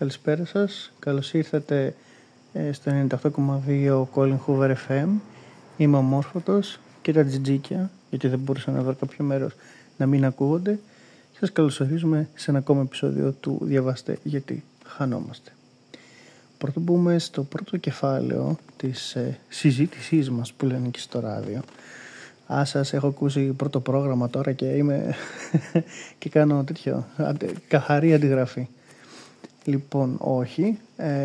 Καλησπέρα σας, καλώς ήρθατε στο 98,2 Colin Hoover FM. Είμαι ο Μόρφωτος και τα τζιτζίκια, γιατί δεν μπορούσα να βρω κάποιο μέρος να μην ακούγονται. Σας καλωσορίζουμε σε ένα ακόμα επεισόδιο του Διαβάστε γιατί χανόμαστε. Πρωτού μπούμε στο πρώτο κεφάλαιο της συζήτησής μας που λένε και στο ράδιο. Σας έχω ακούσει πρώτο πρόγραμμα τώρα και είμαι και κάνω τέτοιο καθαρή αντιγραφή. Λοιπόν, όχι,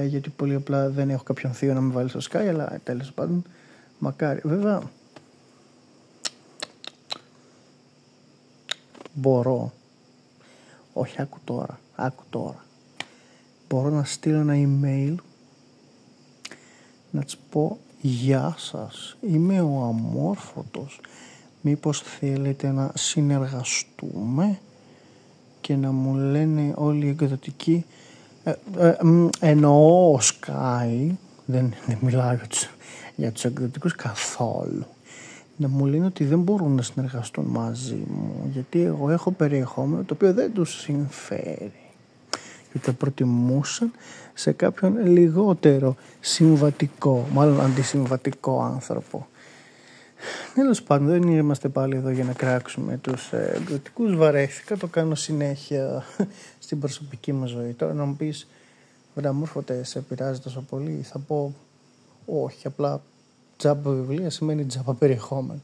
γιατί πολύ απλά δεν έχω κάποιον θείο να με βάλει στο Sky, αλλά τέλος πάντων, μακάρι. Βέβαια, μπορώ, όχι άκου τώρα, μπορώ να στείλω ένα email, να της πω «Γεια σας, είμαι ο Αμόρφωτος, μήπως θέλετε να συνεργαστούμε?» και να μου λένε όλοι οι εκδοτικοί εννοώ ο Sky, δεν μιλάω για τους εκδοτικούς καθόλου, να μου λένε ότι δεν μπορούν να συνεργαστούν μαζί μου γιατί εγώ έχω περιεχόμενο το οποίο δεν τους συμφέρει και το προτιμούσαν σε κάποιον λιγότερο συμβατικό, μάλλον αντισυμβατικό άνθρωπο. Τέλος πάντων, δεν είμαστε πάλι εδώ για να κράξουμε τους εκδοτικούς. Βαρέθηκα, το κάνω συνέχεια στην προσωπική μου ζωή. Τώρα να μου πεις, βρε Μόρφωτε, σε πειράζει τόσο πολύ? Θα πω όχι, απλά τζάμπα βιβλία σημαίνει τζάμπα περιεχόμενο.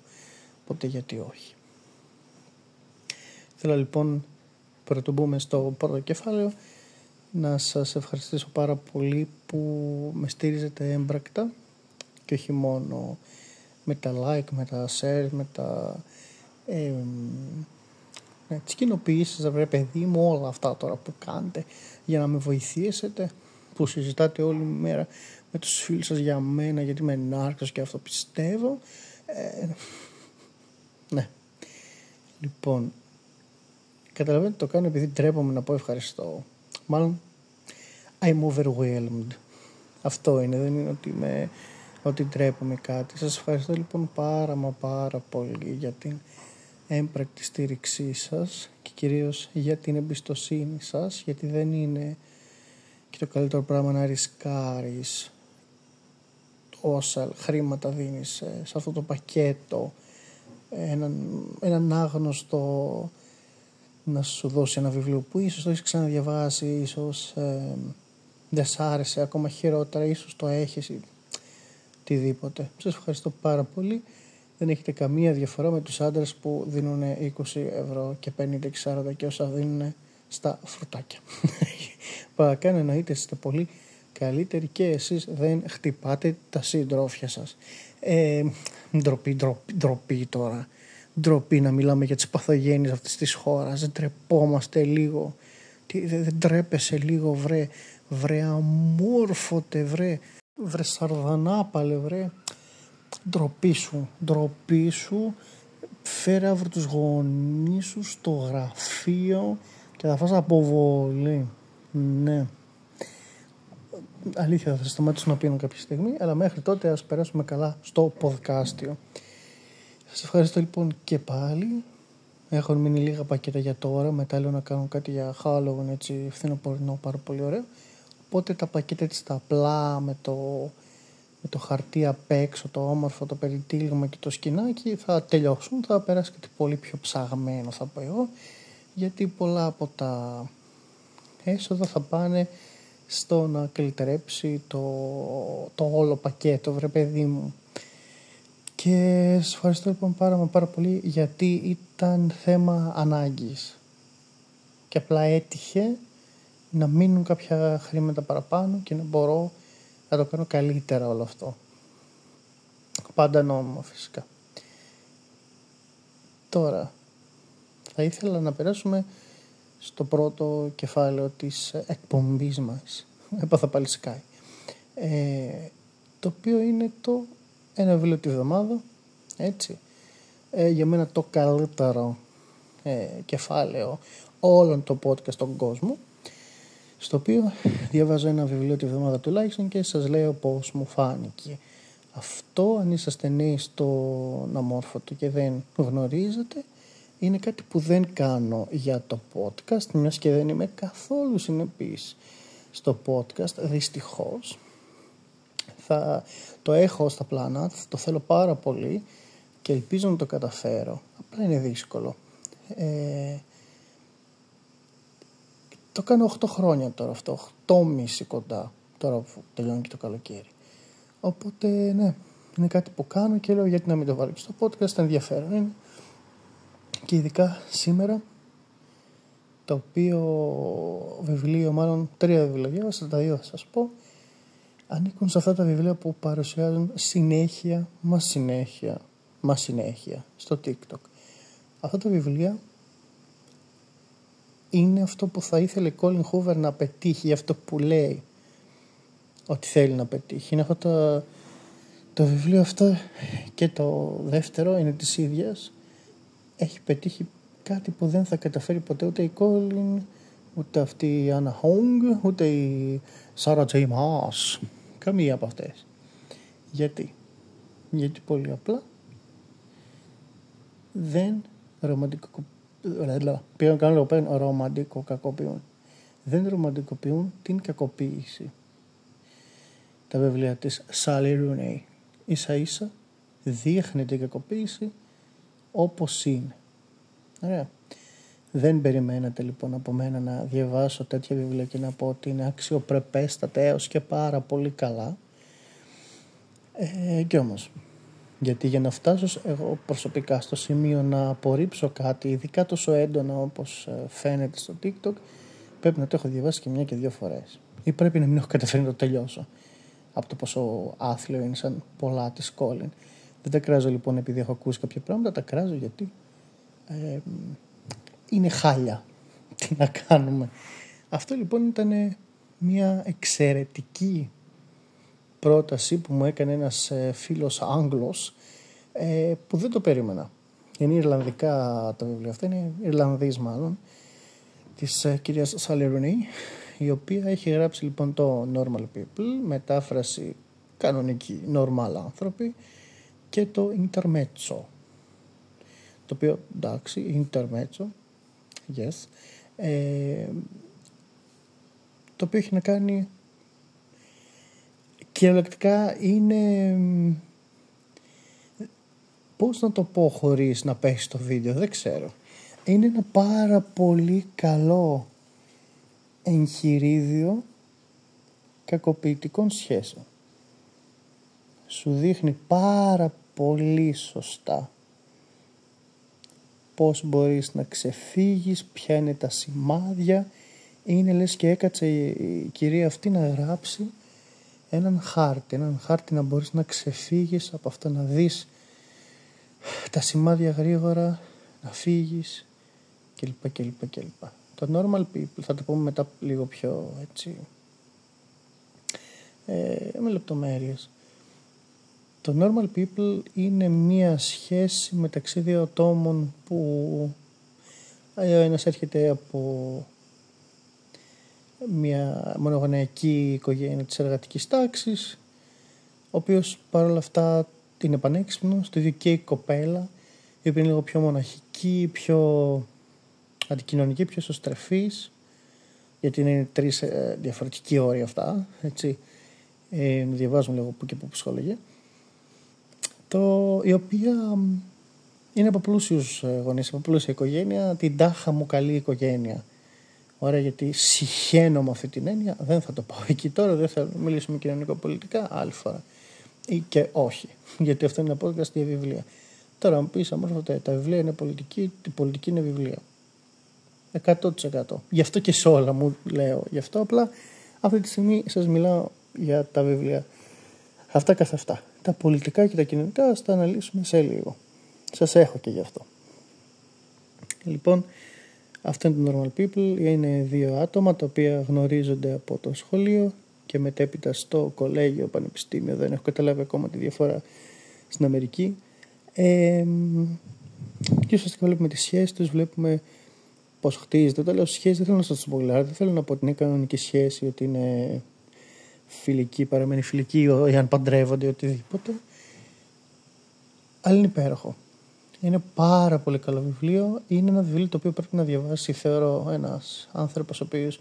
Οπότε γιατί όχι. Θέλω λοιπόν, πρωτού μπούμε στο πρώτο κεφάλαιο, να σας ευχαριστήσω πάρα πολύ που με στήριζετε έμπρακτα και όχι μόνο με τα like, με τα share, με τις κοινοποιήσεις, βρε παιδί μου, όλα αυτά τώρα που κάνετε για να με βοηθήσετε, που συζητάτε όλη μέρα με τους φίλους σας για μένα, γιατί είμαι νάρκος και αυτό πιστεύω. Ναι. Λοιπόν, καταλαβαίνετε το κάνω επειδή τρέπομαι να πω ευχαριστώ. Μάλλον, I'm overwhelmed. Αυτό είναι, δεν είναι ότι τρέπομαι κάτι. Σας ευχαριστώ λοιπόν πάρα πολύ για την έμπρακτη στήριξή σας και κυρίως για την εμπιστοσύνη σας, γιατί δεν είναι και το καλύτερο πράγμα να ρισκάρεις όσα χρήματα δίνεις σε αυτό το πακέτο έναν άγνωστο να σου δώσει ένα βιβλίο που ίσως το έχεις ξαναδιαβάσει, ίσως δεν σ' άρεσε, ακόμα χειρότερα, ίσως το έχεις οτιδήποτε. Σας ευχαριστώ πάρα πολύ. Δεν έχετε καμία διαφορά με τους άντρες που δίνουν 20 ευρώ και 50 και 40 και όσα δίνουν στα φρουτάκια. Παρακάνω, εννοείται είστε πολύ καλύτεροι και εσείς δεν χτυπάτε τα συντρόφια σας. Ντροπή τώρα. Ντροπή να μιλάμε για τις παθογένειες αυτής της χώρας. Δεν τρεπόμαστε λίγο? Δεν τρέπεσαι λίγο, βρε Αμόρφωτε, βρε Σαρδανάπαλε, βρε? Ντροπή σου, φέρε αύριο τους γονείς σου στο γραφείο και θα φας αποβολή. Ναι. Αλήθεια, θα σταματήσω να πίνω κάποια στιγμή, αλλά μέχρι τότε ας περάσουμε καλά στο podcastιο. Σας ευχαριστώ λοιπόν και πάλι. Έχουν μείνει λίγα πακέτα για τώρα, μετά λέω να κάνω κάτι για Halloween, έτσι φθινοπορεινό, πάρα πολύ ωραίο. Οπότε τα πακέτα έτσι τα απλά με το χαρτί απ' έξω, το όμορφο, το περιτύλιγμα και το σκηνάκι θα τελειώσουν, θα περάσει κάτι πολύ πιο ψαγμένο, θα πω εγώ, γιατί πολλά από τα έσοδα θα πάνε στο να καλυτερέψει το όλο πακέτο, βρε παιδί μου. Και σας ευχαριστώ λοιπόν πάρα πολύ, γιατί ήταν θέμα ανάγκης και απλά έτυχε να μείνουν κάποια χρήματα παραπάνω και να μπορώ να το κάνω καλύτερα όλο αυτό. Πάντα νόμιμα φυσικά. Τώρα θα ήθελα να περάσουμε στο πρώτο κεφάλαιο της εκπομπής μας. Έπαθα πάλι Sky. Το οποίο είναι ένα βιβλίο τη εβδομάδα. Έτσι. Για μένα το καλύτερο κεφάλαιο όλων των podcast στον κόσμο, στο οποίο διαβάζω ένα βιβλίο τη βδομάδα τουλάχιστον και σας λέω πώς μου φάνηκε. Αυτό, αν είσαστε νέοι στον Αμόρφωτο και δεν γνωρίζετε, είναι κάτι που δεν κάνω για το podcast, μιας και δεν είμαι καθόλου συνεπής στο podcast, δυστυχώς. Θα το έχω στα πλάνα, το θέλω πάρα πολύ και ελπίζω να το καταφέρω. Απλά είναι δύσκολο. Το κάνω 8 χρόνια τώρα αυτό, 8,5 κοντά, τώρα που τελειώνει και το καλοκαίρι. Οπότε ναι, είναι κάτι που κάνω και λέω γιατί να μην το βάλω και στο podcast, ενδιαφέρον είναι. Και ειδικά σήμερα, το οποίο βιβλίο, μάλλον 3 βιβλία διάβασα, τα 2 θα σας πω, ανήκουν σε αυτά τα βιβλία που παρουσιάζουν συνέχεια στο TikTok. Αυτά τα βιβλία είναι αυτό που θα ήθελε η Colin Hoover να πετύχει, αυτό που λέει ότι θέλει να πετύχει. Είναι αυτό το βιβλίο αυτό και το δεύτερο είναι της ίδιας. Έχει πετύχει κάτι που δεν θα καταφέρει ποτέ ούτε η Colin, ούτε αυτή η Anna Hong, ούτε η Sarah J. Maas. Καμία από αυτές. Γιατί πολύ απλά δεν ρομαντικοποιούν την κακοποίηση. Τα βιβλία της Sally Rooney ίσα ίσα δείχνει την κακοποίηση όπως είναι. Ωραία. Δεν περιμένετε λοιπόν από μένα να διαβάσω τέτοια βιβλία και να πω ότι είναι αξιοπρεπέστατα έως και πάρα πολύ καλά. Κι όμως, γιατί για να φτάσω εγώ προσωπικά στο σημείο να απορρίψω κάτι, ειδικά τόσο έντονα όπως φαίνεται στο TikTok, πρέπει να το έχω διαβάσει και 1 και 2 φορές. Ή πρέπει να μην έχω καταφέρει να το τελειώσω. Από το πόσο άθλιο είναι σαν πολλά της Colin. Δεν τα κράζω λοιπόν επειδή έχω ακούσει κάποια πράγματα, τα κράζω γιατί είναι χάλια. Τι να κάνουμε. Αυτό λοιπόν ήταν μια εξαιρετική πρόταση που μου έκανε ένας φίλος Άγγλος που δεν το περίμενα. Είναι Ιρλανδικά τα βιβλία αυτά, είναι Ιρλανδής μάλλον, της κυρίας Sally Rooney, η οποία έχει γράψει λοιπόν το Normal People, μετάφραση κανονική, normal άνθρωποι, και το Intermezzo, το οποίο εντάξει, Intermezzo, yes, το οποίο έχει να κάνει κυριολεκτικά είναι, πώς να το πω χωρίς να πέσει το βίντεο, δεν ξέρω, είναι ένα πάρα πολύ καλό εγχειρίδιο κακοποιητικών σχέσεων. Σου δείχνει πάρα πολύ σωστά πώς μπορείς να ξεφύγεις, ποια είναι τα σημάδια. Είναι λες και έκατσε η κυρία αυτή να γράψει έναν χάρτη να μπορείς να ξεφύγεις από αυτό, να δεις τα σημάδια γρήγορα, να φύγεις κλπ. Το Normal People θα το πούμε μετά λίγο πιο έτσι με λεπτομέρειες. Το Normal People είναι μία σχέση μεταξύ 2 ατόμων που ο ένας έρχεται από μια μονογονεϊκή οικογένεια της εργατικής τάξης, ο οποίος παρόλα αυτά είναι πανέξυπνος, το ίδιο και η κοπέλα, η οποία είναι λίγο πιο μοναχική, πιο αντικοινωνική, πιο εσωστρεφής, γιατί είναι 3 διαφορετικοί όροι αυτά, έτσι, διαβάζουμε λίγο που και που ψυχολογία, η οποία είναι από πλούσιους γονείς, από πλούσια οικογένεια, την τάχα μου καλή οικογένεια. Ωραία, γιατί συχαίνω με αυτή την έννοια, δεν θα το πάω εκεί τώρα, δεν θα μιλήσουμε κοινωνικοπολιτικά, άλλη φορά. Ή και όχι, γιατί αυτό είναι ένα podcast για βιβλία. Τώρα, αν πεις αμόρφωτα, τα βιβλία είναι πολιτική, η πολιτική είναι βιβλία. 100%. Γι' αυτό και σε όλα μου λέω. Γι' αυτό απλά αυτή τη στιγμή σας μιλάω για τα βιβλία. Αυτά καθ' αυτά. Τα πολιτικά και τα κοινωνικά ας τα αναλύσουμε σε λίγο. Σας έχω και γι' αυτό. Λοιπόν, αυτό είναι το Normal People. Είναι 2 άτομα τα οποία γνωρίζονται από το σχολείο και μετέπειτα στο κολέγιο, πανεπιστήμιο. Δεν έχω καταλάβει ακόμα τη διαφορά στην Αμερική. Και ουσιαστικά βλέπουμε τις σχέσεις τους, βλέπουμε πώς χτίζεται. Όταν λέω σχέση δεν θέλω να σας το πω, δεν θέλω να πω ότι είναι κανονική σχέση, ότι είναι φιλική, παραμένει φιλική ή αν παντρεύονται οτιδήποτε. Αλλά είναι υπέροχο. Είναι πάρα πολύ καλό βιβλίο. Είναι ένα βιβλίο το οποίο πρέπει να διαβάσει, θεωρώ, ένας άνθρωπος ο οποίος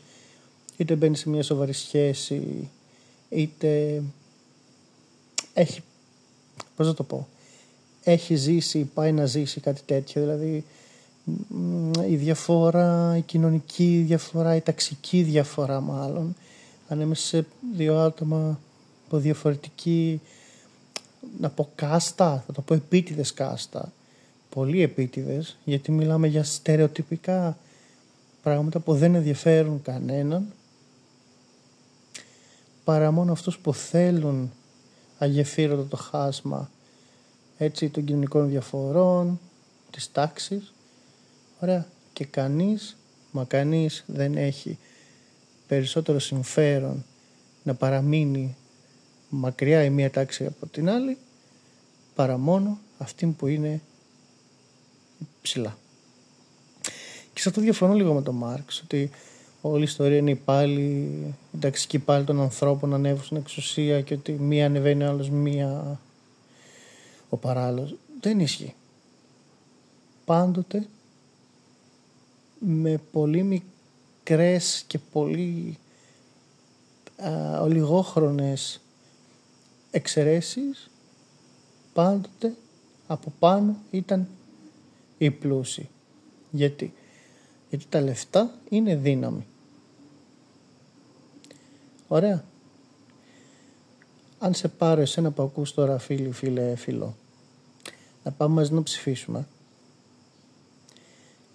είτε μπαίνει σε μια σοβαρή σχέση, είτε έχει, πώς να το πω, έχει ζήσει, πάει να ζήσει κάτι τέτοιο, δηλαδή η διαφορά, η κοινωνική διαφορά, η ταξική διαφορά μάλλον, ανάμεσα σε δύο άτομα από διαφορετική, να πω κάστα, θα το πω επίτηδες κάστα, πολύ επίτηδες, γιατί μιλάμε για στερεοτυπικά πράγματα που δεν ενδιαφέρουν κανέναν, παρά μόνο αυτούς που θέλουν αγεφύρωτο το χάσμα, έτσι, των κοινωνικών διαφορών, της τάξης. Ωραία. Και κανείς δεν έχει περισσότερο συμφέρον να παραμείνει μακριά η μία τάξη από την άλλη, παρά μόνο αυτή που είναι ψηλά. Και σε αυτό διαφωνώ λίγο με τον Μάρξ, ότι όλη η ιστορία είναι η ταξική πάλι των ανθρώπων να ανέβουν στην εξουσία και ότι μία ανεβαίνει άλλος, μία ο παράλληλος. Δεν ισχύει. Πάντοτε με πολύ μικρές και πολύ ολιγόχρονες εξαιρέσεις, πάντοτε από πάνω ήταν οι πλούσιοι. Γιατί τα λεφτά είναι δύναμη. Ωραία. Αν σε πάρω εσένα που ακούς τώρα, φίλο, να πάμε μαζί να ψηφίσουμε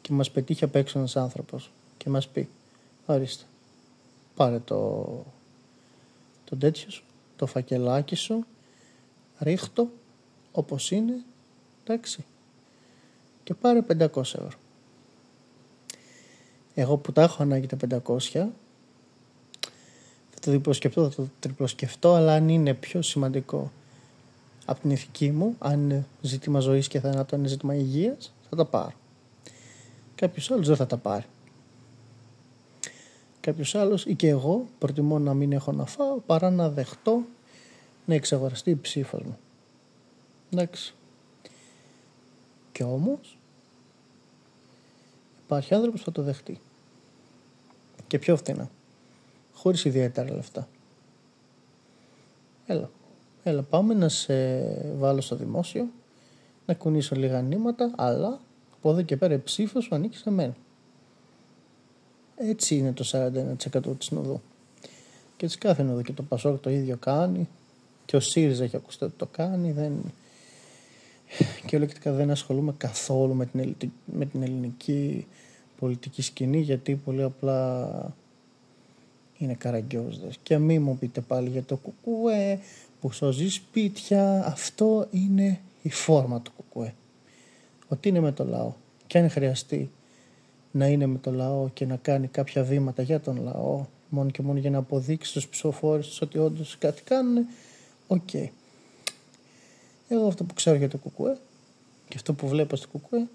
και μας πετύχει απ' έξω ένας άνθρωπος και μας πει, ορίστε, πάρε το τέτοιο σου, το φακελάκι σου, ρίχτω όπως είναι, εντάξει, και πάρε 500 ευρώ. Εγώ που τα έχω ανάγκη τα 500, θα το διπλοσκεφτώ, θα το τριπλοσκεφτώ, αλλά αν είναι πιο σημαντικό από την ηθική μου, αν είναι ζήτημα ζωής και θανάτου, αν είναι ζήτημα υγείας, θα τα πάρω. Κάποιος άλλος δεν θα τα πάρει. Κάποιος άλλος ή και εγώ προτιμώ να μην έχω να φάω παρά να δεχτώ να εξαγοραστεί η ψήφος μου. Εντάξει. Και όμως υπάρχει άνθρωπος που θα το δεχτεί. Και πιο φθηνά. Χωρίς ιδιαίτερα λεφτά. Έλα πάμε να σε βάλω στο δημόσιο, να κουνήσω λίγα νήματα, αλλά από εδώ και πέρα η ψήφος σου ανήκει σε μένα. Έτσι είναι το 41% της Νοδού. Και της κάθε Νοδού, και το Πασόκ το ίδιο κάνει, και ο ΣΥΡΙΖΑ έχει ακουστεί ότι το κάνει, και ολεκτικά δεν ασχολούμαι καθόλου με την ελληνική πολιτική σκηνή, γιατί πολύ απλά είναι καραγκιόζδες. Και μην μου πείτε πάλι για το κουκουέ που σώζει σπίτια, αυτό είναι η φόρμα του κουκουέ. Ότι είναι με το λαό. Και αν χρειαστεί να είναι με το λαό και να κάνει κάποια βήματα για τον λαό, μόνο και μόνο για να αποδείξει στους ψηφοφόρους τους ότι όντως κάτι κάνουν, οκ. Εγώ αυτό που ξέρω για το κουκουέ και αυτό που βλέπω στο κουκουέ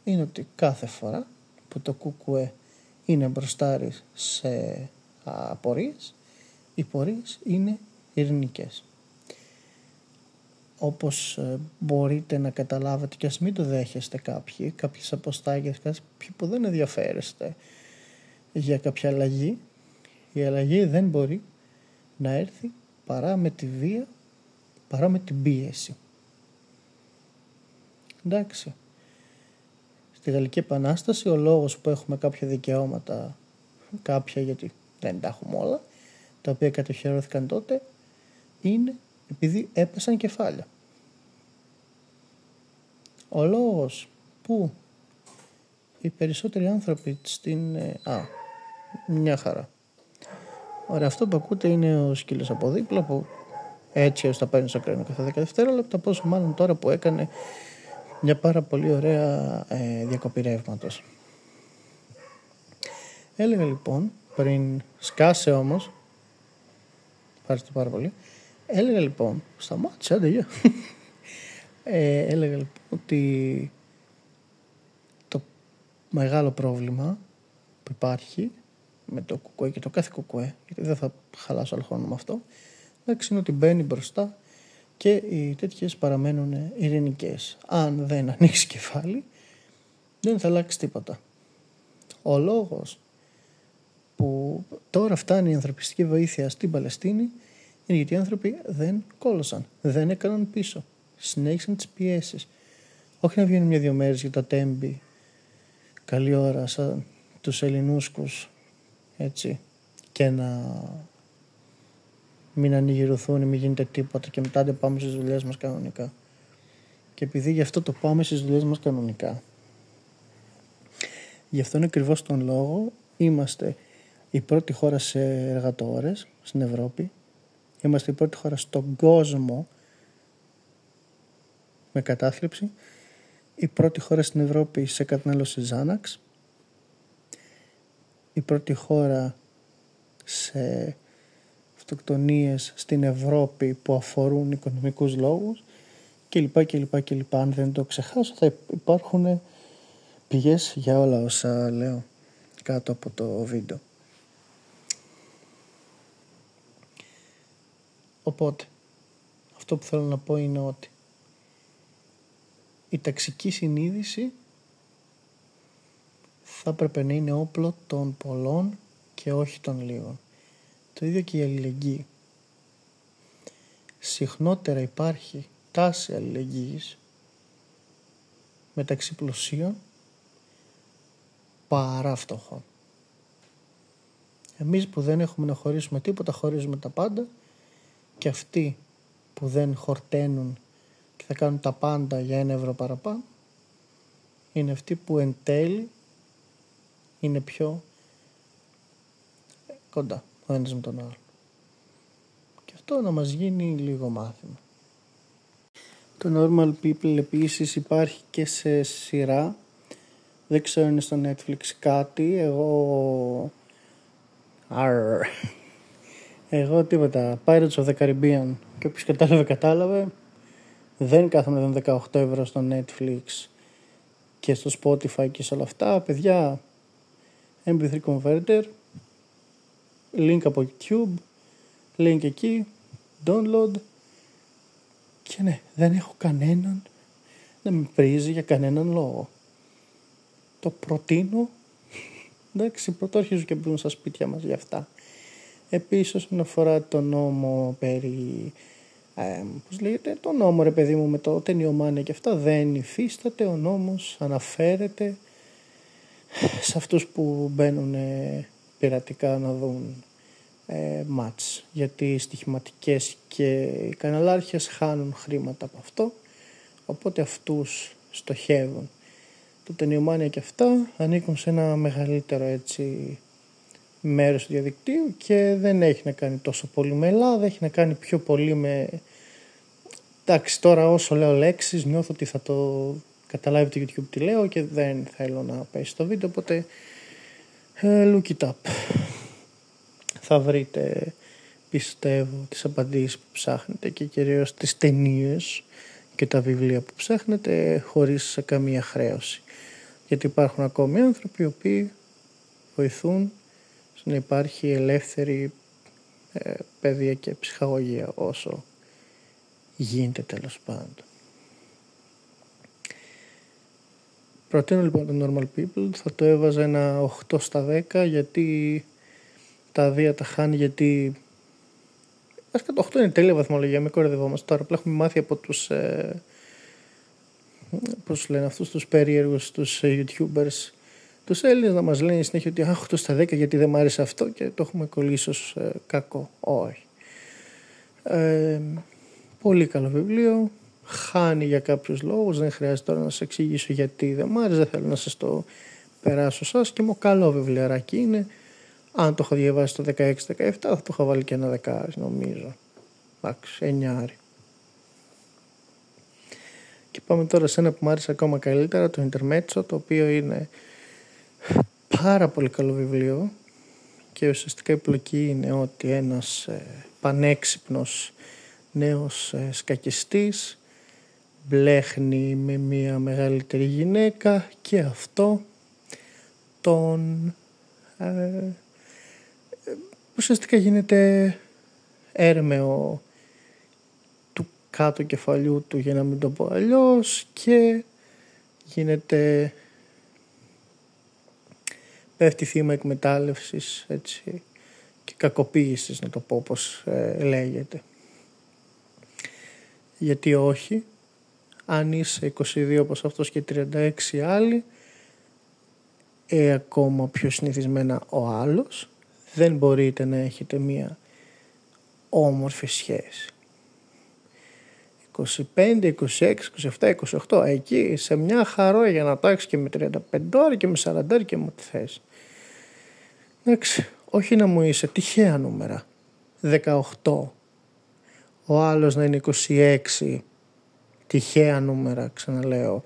είναι ότι κάθε φορά που το κουκουέ είναι μπροστάρις σε απορίες, οι πορείες είναι ειρηνικές. Όπως μπορείτε να καταλάβετε, και ας μην το δέχεστε κάποιες αποστάγες, κάποιοι που δεν ενδιαφέρεστε για κάποια αλλαγή, η αλλαγή δεν μπορεί να έρθει παρά με τη βία, παρά με την πίεση. Εντάξει. Στη Γαλλική Επανάσταση ο λόγος που έχουμε κάποια δικαιώματα, γιατί δεν τα έχουμε όλα, τα οποία κατοχυρώθηκαν τότε, είναι επειδή έπεσαν κεφάλια. Ο λόγος που οι περισσότεροι άνθρωποι μια χαρά. Ωραία, αυτό που ακούτε είναι ο σκύλος από δίπλα που έτσι ώστε θα παίρνει στο κράνο κάθε 10 δευτερόλεπτα, πόσο μάλλον τώρα που έκανε μια πάρα πολύ ωραία διακοπή ρεύματος. Έλεγα λοιπόν, πριν σκάσε όμως, ευχαριστώ πάρα πολύ, έλεγα λοιπόν, σταμάτησε, άντε γεια. Έλεγα λοιπόν ότι το μεγάλο πρόβλημα που υπάρχει με το κουκουέ και το κάθε κουκουέ, γιατί δεν θα χαλάσω άλλο χρόνο με αυτό, εντάξει, είναι ότι μπαίνει μπροστά και οι τέτοιες παραμένουν ειρηνικές. Αν δεν ανοίξει κεφάλι, δεν θα αλλάξει τίποτα. Ο λόγος που τώρα φτάνει η ανθρωπιστική βοήθεια στην Παλαιστίνη είναι γιατί οι άνθρωποι δεν κόλωσαν, δεν έκαναν πίσω, συνέχισαν τις πιέσεις. Όχι να βγαίνουν 1-2 μέρες για τα τέμπη, καλή ώρα σαν τους Ελληνούσκους, έτσι, και να μην ανοιγυρωθούν ή μην γίνεται τίποτα και μετά δεν πάμε στις δουλειές μας κανονικά. Και επειδή γι' αυτό το πάμε στις δουλειές μας κανονικά, γι' αυτόν ακριβώς τον λόγο είμαστε η πρώτη χώρα σε εργατόρες στην Ευρώπη, είμαστε η πρώτη χώρα στον κόσμο με κατάθλιψη, η πρώτη χώρα στην Ευρώπη σε κατανάλωση Ζάναξ, η πρώτη χώρα σε αυτοκτονίες στην Ευρώπη που αφορούν οικονομικούς λόγους κλπ. Αν δεν το ξεχάσω θα υπάρχουν πηγές για όλα όσα λέω κάτω από το βίντεο. Οπότε, αυτό που θέλω να πω είναι ότι η ταξική συνείδηση θα έπρεπε να είναι όπλο των πολλών και όχι των λίγων. Το ίδιο και η αλληλεγγύη. Συχνότερα υπάρχει τάση αλληλεγγύης μεταξύ πλουσίων παρά φτωχών. Εμείς που δεν έχουμε να χωρίσουμε τίποτα, χωρίζουμε τα πάντα, και αυτοί που δεν χορταίνουν και θα κάνουν τα πάντα για 1 ευρώ παραπάνω είναι αυτοί που εν τέλει είναι πιο κοντά ο ένας με τον άλλο. Και αυτό να μας γίνει λίγο μάθημα. Το Normal People επίσης υπάρχει και σε σειρά. Δεν ξέρω είναι στο Netflix κάτι. Εγώ τίποτα. Pirates of the Caribbean. Και όποιος κατάλαβε. Δεν κάθομαι να δω 18 ευρώ στο Netflix και στο Spotify και σε όλα αυτά. Παιδιά, MP3 converter, link από YouTube, link εκεί, download. Και ναι, δεν έχω κανέναν να με πρίζει για κανέναν λόγο. Το προτείνω. Εντάξει, πρωτάρχιζουν και μπουν στα σπίτια μας για αυτά. Επίσης, όσον αφορά το νόμο περί πώς λέγεται, το νόμο ρε παιδί μου με το ταινιομάνια και αυτά, δεν υφίσταται. Ο νόμος αναφέρεται σε αυτούς που μπαίνουν πειρατικά να δουν μάτς, γιατί οι στοιχηματικές και οι καναλάρχες χάνουν χρήματα από αυτό, οπότε αυτούς στοχεύουν. Το ταινιομάνια και αυτά ανήκουν σε ένα μεγαλύτερο έτσι μέρος του διαδικτύου και δεν έχει να κάνει τόσο πολύ με Ελλάδα, έχει να κάνει πιο πολύ με... Εντάξει, τώρα όσο λέω λέξεις νιώθω ότι θα το καταλάβει το YouTube τι λέω και δεν θέλω να πέσει το βίντεο, οπότε look it up. Θα βρείτε, πιστεύω, τις απαντήσεις που ψάχνετε και κυρίως τις ταινίες και τα βιβλία που ψάχνετε χωρίς καμία χρέωση. Γιατί υπάρχουν ακόμη άνθρωποι οι οποίοι βοηθούν να υπάρχει ελεύθερη παιδεία και ψυχαγωγία όσο γίνεται τέλος πάντων. Προτείνω λοιπόν το Normal People, θα το έβαζα ένα 8 στα 10 γιατί τα 2 τα χάνει, γιατί βασικά το 8 είναι τέλεια βαθμολογία, μην κορεδευόμαστε τώρα, απλά έχουμε μάθει από τους πώς λένε αυτούς τους περίεργους, τους YouTubers, τους Έλληνες να μας λένε συνέχεια ότι 8 στα 10 γιατί δεν μ' άρεσε αυτό και το έχουμε κολλήσει ως κακό. Όχι. Πολύ καλό βιβλίο, χάνει για κάποιους λόγους, δεν χρειάζεται τώρα να σας εξηγήσω γιατί δεν μ' άρεσε, δεν θέλω να σας το περάσω σας και μου καλό βιβλιαράκι είναι. Αν το έχω διαβάσει το 16-17 θα το είχα βάλει και ένα δεκάρι νομίζω. Εντάξει, 9. Και πάμε τώρα σε ένα που μου άρεσε ακόμα καλύτερα, το Intermezzo, το οποίο είναι πάρα πολύ καλό βιβλίο και ουσιαστικά η πλοκή είναι ότι ένας πανέξυπνος νέος σκακιστής μπλέχνει με μια μεγαλύτερη γυναίκα και αυτό τον ουσιαστικά γίνεται έρμεο του κάτω κεφαλιού του, για να μην το πω αλλιώς, και γίνεται πέφτει θύμα εκμετάλλευσης, έτσι, και κακοποίησης, να το πω όπως λέγεται. Γιατί όχι, αν είσαι 22 όπως αυτός και 36 άλλοι, ακόμα πιο συνηθισμένα ο άλλος, δεν μπορείτε να έχετε μία όμορφη σχέση. 25, 26, 27, 28, εκεί σε μια χαρό για να τάξεις και με 35 ώρα και με 40 και με ό,τι θες. Εντάξει, όχι να μου είσαι τυχαία νούμερα 18, ο άλλος να είναι 26, τυχαία νούμερα, ξαναλέω,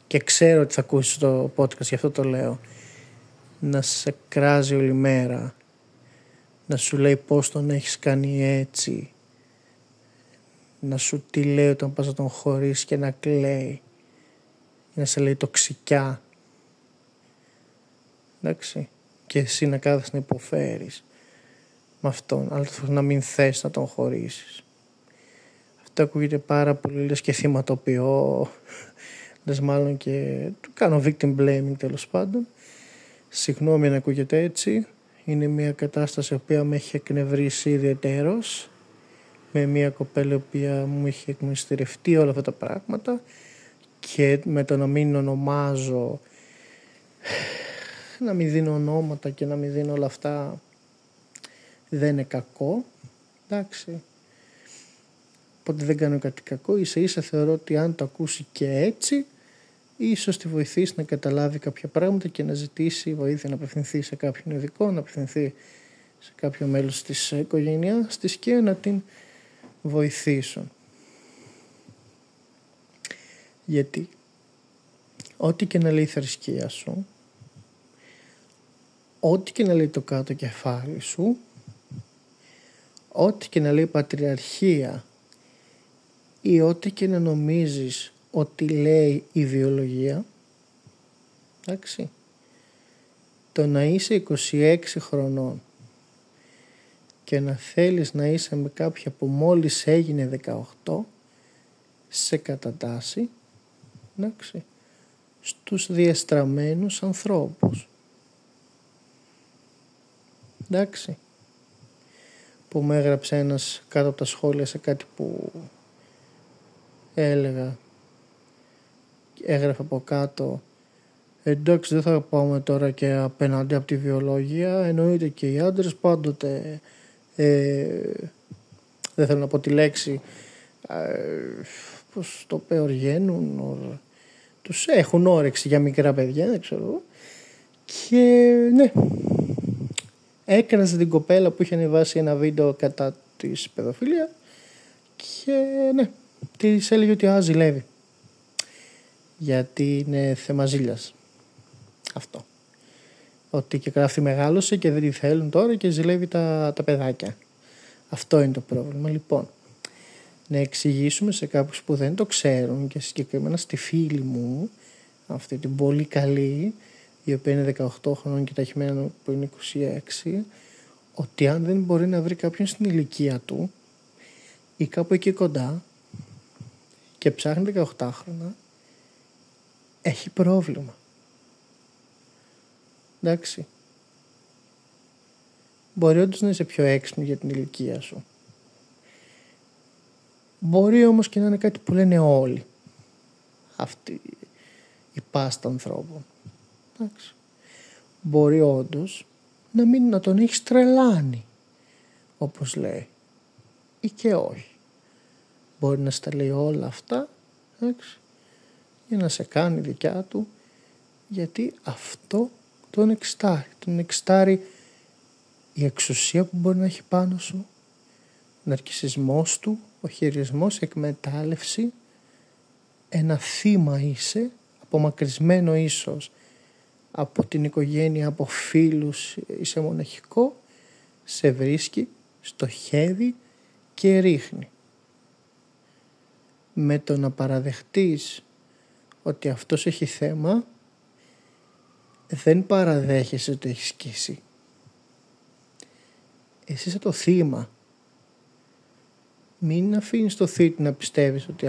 και ξέρω ότι θα ακούσεις το podcast, γι' αυτό το λέω, να σε κράζει όλη μέρα, να σου λέει πώς τον έχεις κάνει έτσι, να σου τι λέει όταν πας να τον χωρίσεις και να κλαίει, να σε λέει τοξικιά, εντάξει, και εσύ να κάθεσαι να υποφέρεις με αυτόν, αλλά να μην θες να τον χωρίσεις. Αυτό ακούγεται πάρα πολύ, λες και θυματοποιώ, λες μάλλον και του κάνω victim blaming, τέλος πάντων. Συγγνώμη αν ακούγεται έτσι, είναι μια κατάσταση η οποία με έχει εκνευρίσει ιδιαιτέρως, με μια κοπέλα η οποία μου είχε εκμυστηρευτεί όλα αυτά τα πράγματα, και με το να μην ονομάζω, να μην δίνω ονόματα και να μην δίνω όλα αυτά, δεν είναι κακό, εντάξει. Οπότε δεν κάνω κάτι κακό, ίσα θεωρώ ότι αν το ακούσει και έτσι, ίσως τη βοηθήσει να καταλάβει κάποια πράγματα και να ζητήσει βοήθεια, να απευθυνθεί σε κάποιον ειδικό, να απευθυνθεί σε κάποιο μέλος της οικογένειας της και να την βοηθήσουν. Γιατί ό,τι και να λέει η θρησκεία σου, ό,τι και να λέει το κάτω κεφάλι σου, ό,τι και να λέει η πατριαρχία ή ό,τι και να νομίζεις ότι λέει η βιολογία, εντάξει, το να είσαι 26 χρονών και να θέλεις να είσαι με κάποια που μόλις έγινε 18, σε κατατάσσει, εντάξει, στους διεστραμμένους ανθρώπους, εντάξει, που μου έγραψε ένας κάτω από τα σχόλια σε κάτι που έλεγα, έγραφε από κάτω, εντάξει, δεν θα πάμε τώρα και απέναντι από τη βιολογία, εννοείται και οι άντρες πάντοτε, δεν θέλω να πω τη λέξη, πως το οργαίνουν, τους έχουν όρεξη για μικρά παιδιά, δεν ξέρω, και ναι, έκραζε την κοπέλα που είχε ανεβάσει ένα βίντεο κατά της παιδοφιλία και ναι, της έλεγε ότι ζηλεύει, γιατί είναι θέμα ζήλιας αυτό, ότι και αυτή μεγάλωσε και δεν τη θέλουν τώρα και ζηλεύει τα παιδάκια. Αυτό είναι το πρόβλημα. Λοιπόν, να εξηγήσουμε σε κάποιους που δεν το ξέρουν και συγκεκριμένα στη φίλη μου, αυτή την πολύ καλή, η οποία είναι 18 χρόνων και τα έχει μένα που είναι 26, ότι αν δεν μπορεί να βρει κάποιον στην ηλικία του ή κάπου εκεί κοντά και ψάχνει 18 χρόνια, έχει πρόβλημα. Εντάξει. Μπορεί όντως να είσαι πιο έξυπνη για την ηλικία σου. Μπορεί όμως και να είναι κάτι που λένε όλοι αυτοί οι πάστα ανθρώπων. Εντάξει. Μπορεί όντως να τον έχεις τρελάνει, όπως λέει, ή και όχι. Μπορεί να στα λέει όλα αυτά, εντάξει, για να σε κάνει δικιά του, γιατί αυτό τον εξτάρει. Τον εξτάρει η εξουσία που μπορεί να έχει πάνω σου, ο ναρκισσισμός του, ο χειρισμός, η εκμετάλλευση, ένα θύμα είσαι, απομακρυσμένο ίσως από την οικογένεια, από φίλους, είσαι μοναχικό, σε βρίσκει, στοχεύει και ρίχνει. Με το να παραδεχτείς ότι αυτός έχει θέμα, δεν παραδέχεσαι ότι έχει σκίσει. Εσύ είσαι το θύμα. Μην αφήνεις το θήτη να πιστεύεις ότι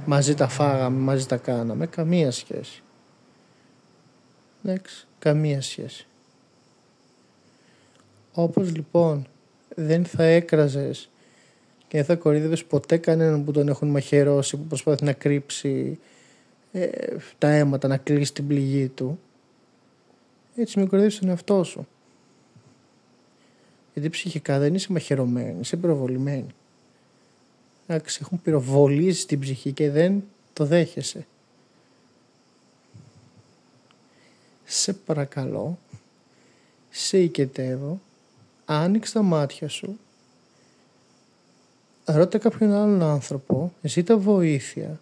μαζί τα φάγαμε, μαζί τα κάναμε. Καμία σχέση. Εντάξει, καμία σχέση. Όπως λοιπόν δεν θα έκραζες και δεν θα κοροϊδεύεις ποτέ κανέναν που τον έχουν μαχαιρώσει, που προσπαθεί να κρύψει τα αίματα, να κλείσει την πληγή του, έτσι μην κοροϊδεύεις τον εαυτό σου. Γιατί ψυχικά δεν είσαι μαχαιρωμένη, είσαι πυροβολημένη. Εντάξει, έχουν πυροβολήσει την ψυχή και δεν το δέχεσαι. Σε παρακαλώ, σε οικετεύω, άνοιξε τα μάτια σου, ρώτα κάποιον άλλον άνθρωπο, ζήτα βοήθεια,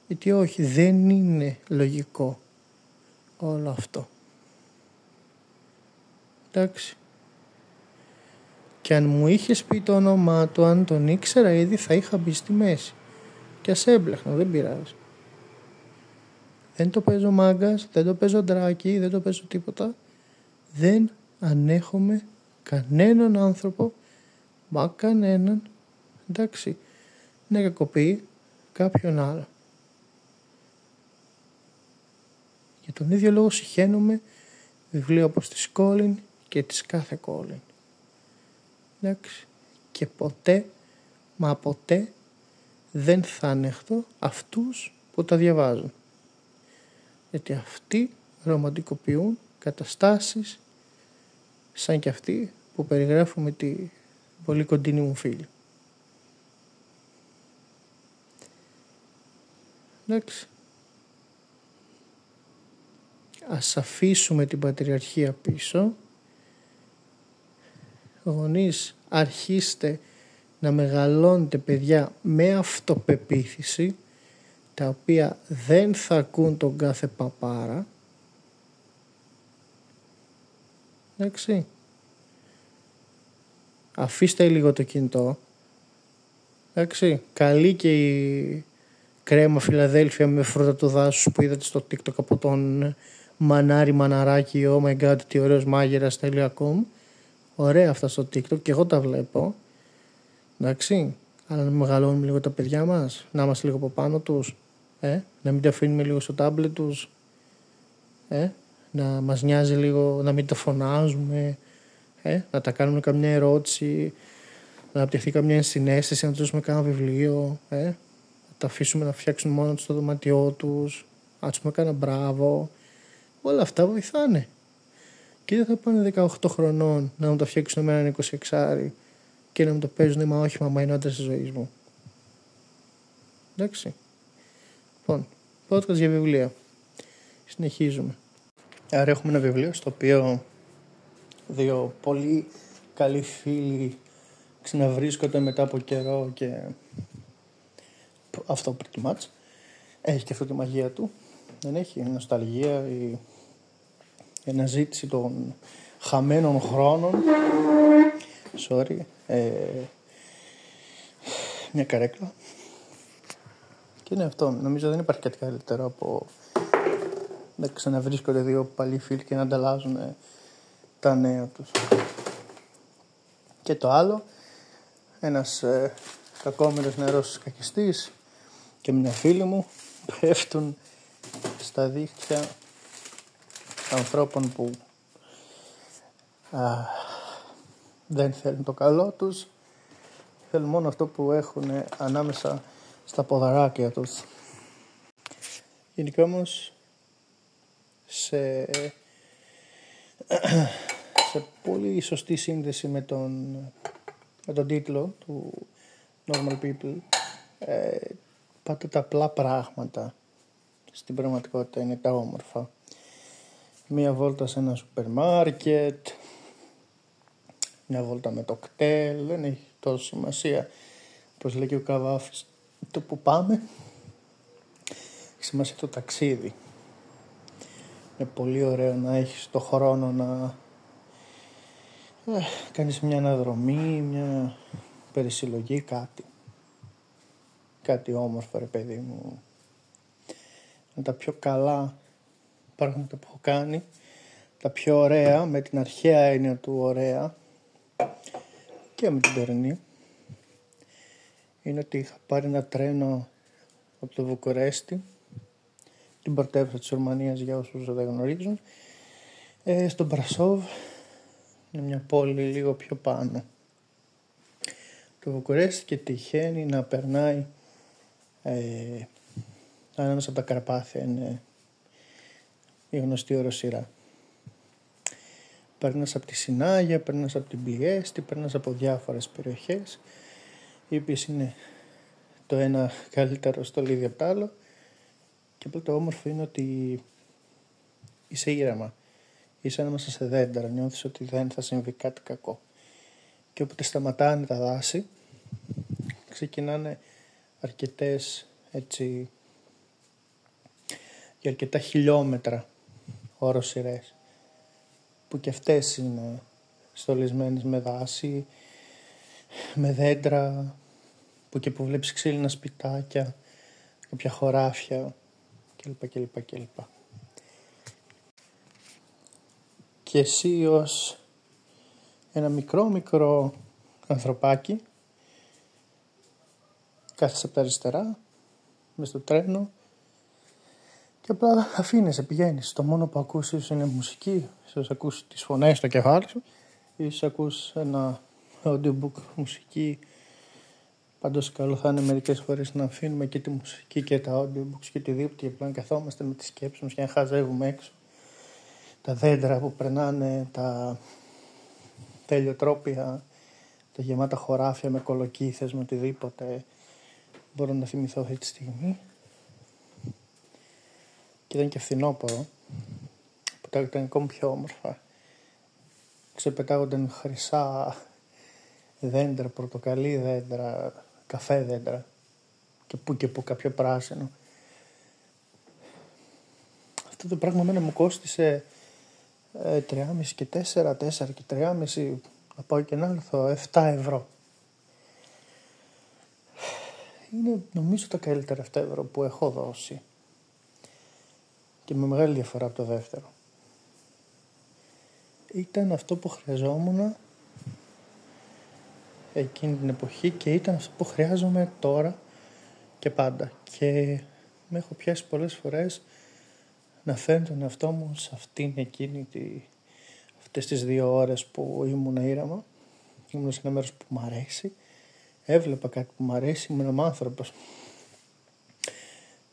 γιατί όχι, δεν είναι λογικό όλο αυτό. Εντάξει. Και αν μου είχες πει το όνομά του, αν τον ήξερα ήδη, θα είχα μπει στη μέση. Και ας έμπλεχνα, δεν πειράζει. Δεν το παίζω μάγκας, δεν το παίζω ντράκι, δεν το παίζω τίποτα. Δεν ανέχομαι κανέναν άνθρωπο, μα κανέναν, εντάξει, να κακοποιεί κάποιον άλλο. Για τον ίδιο λόγο συχαίνομαι βιβλία όπως της Κόλιν και της κάθε Κόλιν. Εντάξει. Και ποτέ, μα ποτέ δεν θα ανέχτω αυτούς που τα διαβάζουν. Γιατί αυτοί ρομαντικοποιούν καταστάσεις σαν και αυτή που περιγράφω με τη πολύ κοντινή μου φίλη. Εντάξει. Ας αφήσουμε την πατριαρχία πίσω. Γονείς, αρχίστε να μεγαλώνετε παιδιά με αυτοπεποίθηση, τα οποία δεν θα ακούν τον κάθε παπάρα. Εντάξει. Αφήστε λίγο το κινητό. Εντάξει. Καλή και η κρέμα Φιλαδέλφια με φρούτα του δάσους που είδατε στο TikTok από τον Μανάρι Μαναράκι, oh my god, τι ωραίος μάγειρας.com. Ωραία αυτά στο TikTok και εγώ τα βλέπω. Εντάξει. Αλλά να μεγαλώνουμε λίγο τα παιδιά μας, να είμαστε λίγο από πάνω τους, να μην τα αφήνουμε λίγο στο τάμπλετ τους, να μας νοιάζει λίγο, να μην τα φωνάζουμε, να τα κάνουμε καμιά ερώτηση, να αναπτυχθεί καμιά ενσυναίσθηση, να τους δώσουμε κάνα βιβλίο, να τα αφήσουμε να φτιάξουν μόνο τους το δωμάτιό τους, να τους πούμε κάνα μπράβο. Όλα αυτά βοηθάνε. Και δεν θα πάνε 18 χρονών να μου τα φτιάξουν με έναν 26 και να μου το παίζουν, μα όχι μαμά, είναι ο άντρας της ζωής μου. Εντάξει. Λοιπόν, podcast για βιβλία. Συνεχίζουμε. Άρα έχουμε ένα βιβλίο στο οποίο δύο πολύ καλοί φίλοι ξαναβρίσκονται μετά από καιρό και αυτό pretty much. Έχει και αυτό τη μαγεία του. Δεν έχει νοσταλγία, η αναζήτηση των χαμένων χρόνων. Sorry. Μια καρέκλα. Και είναι αυτό. Νομίζω δεν υπάρχει κάτι καλύτερο από να ξαναβρίσκονται δύο παλιοί φίλοι και να ανταλλάζουν τα νέα τους. Και το άλλο, ένας κακόμοιρος νεαρός κακιστής και μια φίλη μου πέφτουν στα δίχτυα ανθρώπων που δεν θέλουν το καλό τους, θέλουν μόνο αυτό που έχουν ανάμεσα στα ποδαράκια τους. Γενικά όμως σε πολύ σωστή σύνδεση με τον τίτλο του Normal People, πάτε τα απλά πράγματα στην πραγματικότητα είναι τα όμορφα. Μία βόλτα σε ένα σούπερ μάρκετ, μια βόλτα με το κτέλ, δεν έχει τόσο σημασία, όπως λέει και ο Καβάφης, το που πάμε, έχει σημασία το ταξίδι. Είναι πολύ ωραίο να έχεις το χρόνο να κάνεις μια αναδρομή, μια περισυλλογή, κάτι όμορφο ρε παιδί μου. Είναι τα πιο καλά πράγματα που έχω κάνει, τα πιο ωραία, με την αρχαία έννοια του ωραία και με την τωρινή, είναι ότι είχα πάρει ένα τρένο από το Βουκουρέστι, την πρωτεύουσα της Ρουμανίας για όσους δεν γνωρίζουν, στον Μπρασόβ, Είναι μια πόλη λίγο πιο πάνω. Το Βουκουρέστι και τυχαίνει να περνάει ανάμεσα από τα Καρπάθια, είναι η γνωστή οροσειρά. Περνάς από τη Σινάγια, περνάς από την Πλιέστη, περνάς από διάφορες περιοχές, οι οποίες είναι το ένα καλύτερο στολίδι από το άλλο, και απλά το όμορφο είναι ότι είσαι ήρεμα, είσαι ανάμεσα σε δέντρα, νιώθεις ότι δεν θα συμβεί κάτι κακό. Και όποτε σταματάνε τα δάση, ξεκινάνε αρκετές έτσι, για αρκετά χιλιόμετρα οροσειρές, που και αυτές είναι στολισμένες με δάση, με δέντρα, που βλέπεις ξύλινα σπιτάκια, κάποια χωράφια κλπ. Και εσύ ως ένα μικρό ανθρωπάκι κάθεσαι από τα αριστερά μες στο τρένο και απλά αφήνεσαι, πηγαίνεις. Το μόνο που ακούς ίσως είναι μουσική, ίσως ακούς τις φωνές στο κεφάλι σου, ίσως ακούς ένα audiobook μουσική. Πάντως καλό θα είναι μερικές φορές να αφήνουμε και τη μουσική και τα audiobooks και οτιδήποτε, και απλά να καθόμαστε με τις σκέψεις μας και να χαζεύουμε έξω τα δέντρα που περνάνε, τα τελειοτρόπια, τα γεμάτα χωράφια με κολοκύθες, με οτιδήποτε μπορώ να θυμηθώ αυτή τη στιγμή. Και ήταν και φθινόπωρο, που τα ήταν ακόμη πιο όμορφα. Ξεπετάγονταν χρυσά δέντρα, πορτοκαλί δέντρα, καφέ δέντρα και που κάποιο πράσινο. Αυτό το πράγμα μένα μου κόστισε 3,5 και 4 και 3,5, να πάω και να έρθω 7 ευρώ. Είναι νομίζω τα καλύτερα 7 ευρώ που έχω δώσει, και με μεγάλη διαφορά από το δεύτερο. Ήταν αυτό που χρειαζόμουν εκείνη την εποχή και ήταν αυτό που χρειάζομαι τώρα και πάντα. Και με έχω πιάσει πολλές φορές να φέρνω τον εαυτό μου σε αυτές τις 2 ώρες που ήμουν ήρεμα. Ήμουν σε ένα μέρος που μου αρέσει, έβλεπα κάτι που μου αρέσει, ήμουν άνθρωπος.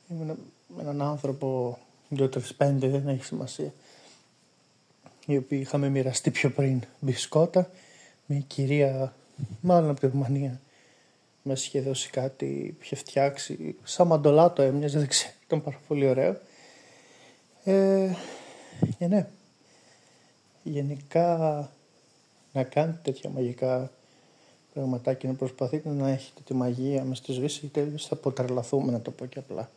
Ήμουν με έναν άνθρωπο 2-3-5, δεν έχει σημασία, οι οποίοι είχαμε μοιραστεί πιο πριν μπισκότα, μια κυρία μάλλον από τη Ρουμανία μας είχε δώσει κάτι που είχε φτιάξει σαν μαντολάτο, έμοιαζε, δεν ξέρω, ήταν πάρα πολύ ωραίο. Και ναι, γενικά να κάνετε τέτοια μαγικά πραγματάκια, να προσπαθείτε να έχετε τη μαγεία μες στη ζωή σας, γιατί τέλος θα αποτρελαθούμε, να το πω και απλά.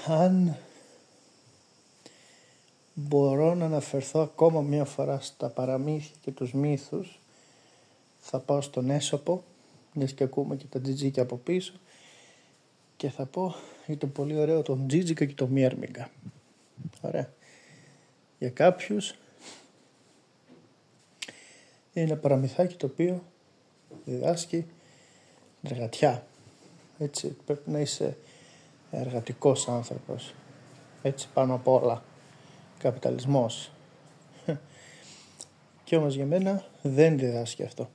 Αν μπορώ να αναφερθώ ακόμα μια φορά στα παραμύθια και τους μύθους, θα πάω στον Έσοπο, μιας και ακούμε και τα τζιτζίκια από πίσω, και θα πω για το πολύ ωραίο τον Τζίτζικα και τον Μιέρμιγκα. Ωραία. Για κάποιους είναι ένα παραμυθάκι το οποίο διδάσκει εργατιά. Έτσι, πρέπει να είσαι εργατικός άνθρωπος. Έτσι, πάνω απ' όλα. Καπιταλισμός. Και όμως για μένα δεν διδάσκει αυτό.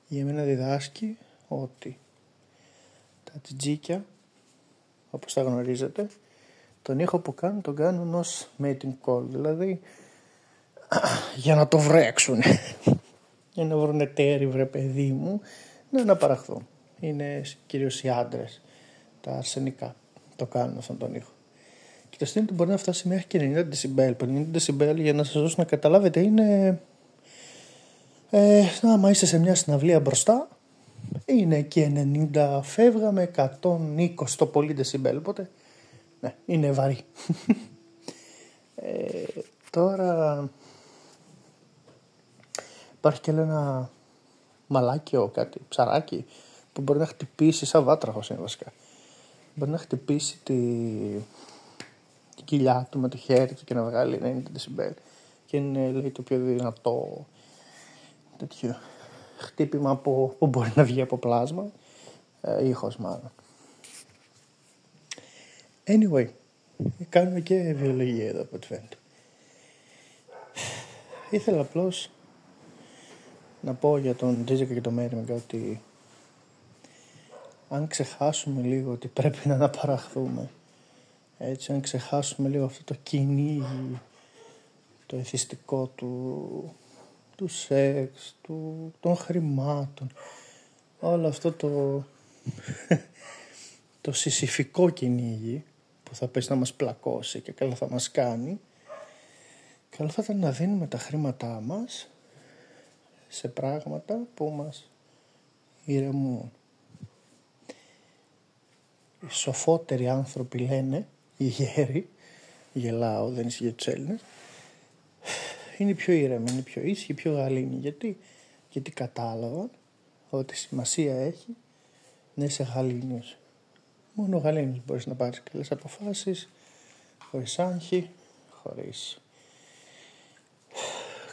Για μένα διδάσκει ότι τα τζιτζίκια, όπως τα γνωρίζετε, τον ήχο που κάνουν τον κάνουν ως mating call, δηλαδή για να το βρέξουν, για να βρουν εταίροι, βρε παιδί μου, να αναπαραχθούν. Είναι κυρίως οι άντρες, τα αρσενικά, το κάνουν αυτόν τον ήχο. Και το στέλνει μπορεί να φτάσει μέχρι και 90 δεσιμπέλ. 50 δεσιμπέλ, για να σας δώσω να καταλάβετε, είναι άμα είσαι σε μια συναυλία μπροστά, είναι και 90, φεύγαμε 120 το πολύ δεσιμπέλ, οπότε ναι, είναι βαρύ. Τώρα υπάρχει και ένα μαλάκιο, κάτι ψαράκι, που μπορεί να χτυπήσει, σαν βάτραχος είναι βασικά, μπορεί να χτυπήσει την κοιλιά του με το χέρι του και να βγάλει 90 δεσιμπέλ, και είναι, λέει, το πιο δυνατό τέτοιο χτύπημα που μπορεί να βγει από πλάσμα, ήχος μάλλον. Anyway, κάνουμε και βιολογία εδώ από ό,τι φαίνεται. Ήθελα απλώς να πω για τον Τζίζικα και τον Μέριμεγκα ότι αν ξεχάσουμε λίγο ότι πρέπει να αναπαραχθούμε, έτσι, αν ξεχάσουμε λίγο αυτό το κυνήγι, το εθιστικό του σεξ, των χρημάτων, όλο αυτό το συσυφικό κυνήγι που θα πέσει να μας πλακώσει και καλά θα μας κάνει, καλό θα ήταν να δίνουμε τα χρήματά μας σε πράγματα που μας ηρεμούν. Οι σοφότεροι άνθρωποι λένε, οι γέροι, γελάω, δεν ισχύει για τους Έλληνες, είναι πιο ήρεμοι, είναι πιο ήσυχοι, πιο γαλήνοι. Γιατί κατάλαβαν ότι σημασία έχει να είσαι γαλήνιος. Μόνο γαλήνιος μπορείς να πάρεις καλές αποφάσεις, χωρίς άγχη, χωρίς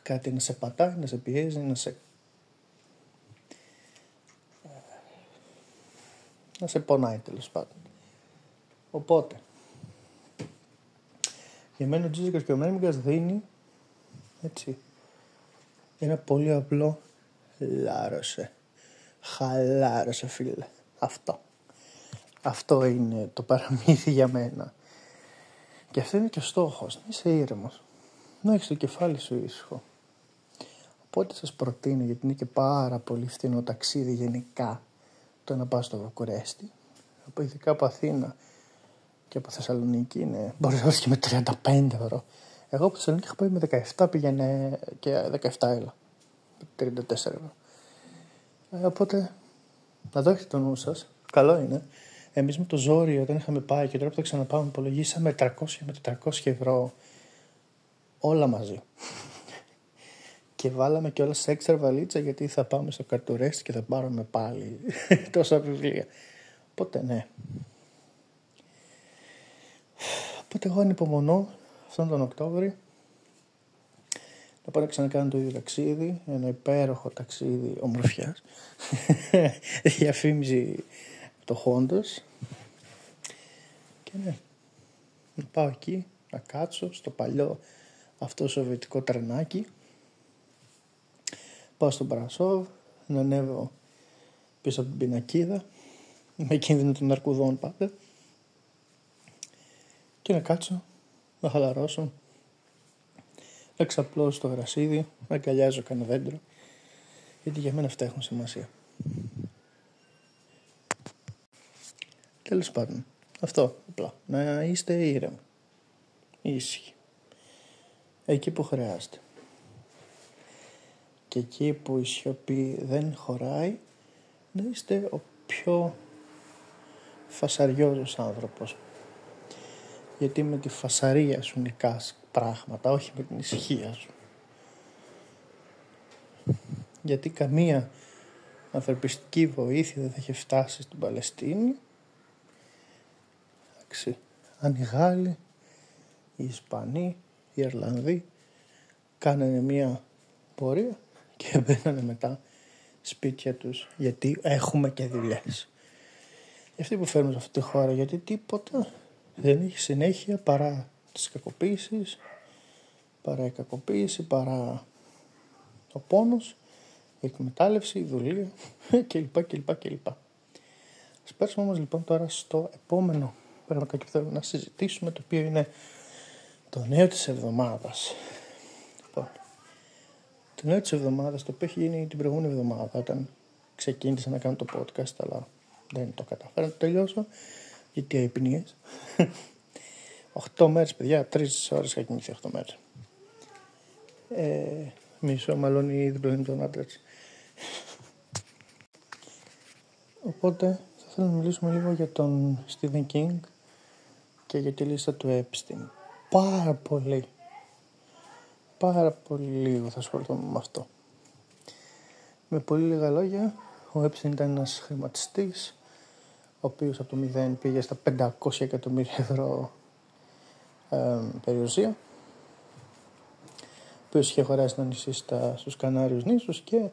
κάτι να σε πατάει, να σε πιέζει, να σε πονάει τέλος πάντων. Οπότε, για μένα ο Τζίζικας και ο Μέριμεγκας δίνει, έτσι, ένα πολύ απλό χαλάρωσε φίλε. Αυτό είναι το παραμύθι για μένα. Και αυτό είναι και ο στόχος, να είσαι ήρεμος, να έχεις το κεφάλι σου ήσυχο. Οπότε σας προτείνω, γιατί είναι και πάρα πολύ φθηνό ταξίδι γενικά, το να πάω στο Βουκουρέστι, ειδικά από Αθήνα και από Θεσσαλονίκη μπορείς να βρεις και με 35 ευρώ. Εγώ από Θεσσαλονίκη είχα πάει με 17, πήγαινε και 17 έλα, 34 ευρώ. Οπότε, να το έχετε το νου σας, καλό είναι. Εμείς με το ζόρι όταν είχαμε πάει και τώρα που το ξαναπάμε υπολογίσαμε 300 με 400 ευρώ όλα μαζί. Και βάλαμε και όλα σε έξτρα βαλίτσα γιατί θα πάμε στο Καρτουρέστι και θα πάρουμε πάλι τόσα βιβλία. Οπότε ναι. Οπότε εγώ ανυπομονώ αυτόν τον Οκτώβρη να πάω να ξανακάνω το ίδιο ταξίδι, ένα υπέροχο ταξίδι ομορφιάς, διαφήμιση το Χόντος. Και ναι, να πάω εκεί, να κάτσω στο παλιό αυτό σοβιετικό τρενάκι, πάω στον Παρασόβ, να ανέβω πίσω από την πινακίδα, με κίνδυνο των αρκουδών πάντα, και να κάτσω, να χαλαρώσω, να ξαπλώσω στο γρασίδι, να αγκαλιάζω κανένα δέντρο, γιατί για μένα αυτά έχουν σημασία. Τέλος πάντων, αυτό απλά, να είστε ήρεμοι, ήσυχοι, εκεί που χρειάζεται. Και εκεί που η σιωπή δεν χωράει, να είστε ο πιο φασαριόζος άνθρωπος. Γιατί με τη φασαρία σου νικάς πράγματα, όχι με την ησυχία σου. Γιατί καμία ανθρωπιστική βοήθεια δεν θα είχε φτάσει στην Παλαιστίνη. Αν οι Γάλλοι, οι Ισπανοί, οι Ιρλανδοί κάνανε μια πορεία και μπαίνανε μετά σπίτια τους, γιατί έχουμε και δουλειές. Και αυτοί που φέρνουν σε αυτή τη χώρα, γιατί τίποτα δεν έχει συνέχεια παρά τις κακοποίησεις, παρά η κακοποίηση, παρά ο πόνος, η εκμετάλλευση, η δουλεία κλπ. Ας πέρασουμε όμως λοιπόν τώρα στο επόμενο πραγματάκι που θέλω να συζητήσουμε, το οποίο είναι το νέο της εβδομάδας. Λοιπόν, το νέο της εβδομάδας, το οποίο έχει γίνει την προηγούμενη εβδομάδα, όταν ξεκίνησα να κάνω το podcast, αλλά δεν το κατάφερα να το τελειώσω, γιατί αϊπνίες. 8 μέρες, παιδιά, 3 ώρες είχα κοιμηθεί 8 μέρες. Μισό μάλλον η διπλανή τον άντρα της. Οπότε θα θέλω να μιλήσουμε λίγο για τον Stephen King και για τη λίστα του Epstein. Πάρα πολύ λίγο θα ασχοληθούμε με αυτό. Με πολύ λίγα λόγια, ο Epstein ήταν ένας χρηματιστής, ο οποίος από το 0 πήγε στα 500 εκατομμύρια ευρώ περιουσία, ο οποίος είχε αγοράσει ένα νησί στους Κανάριους νήσους, και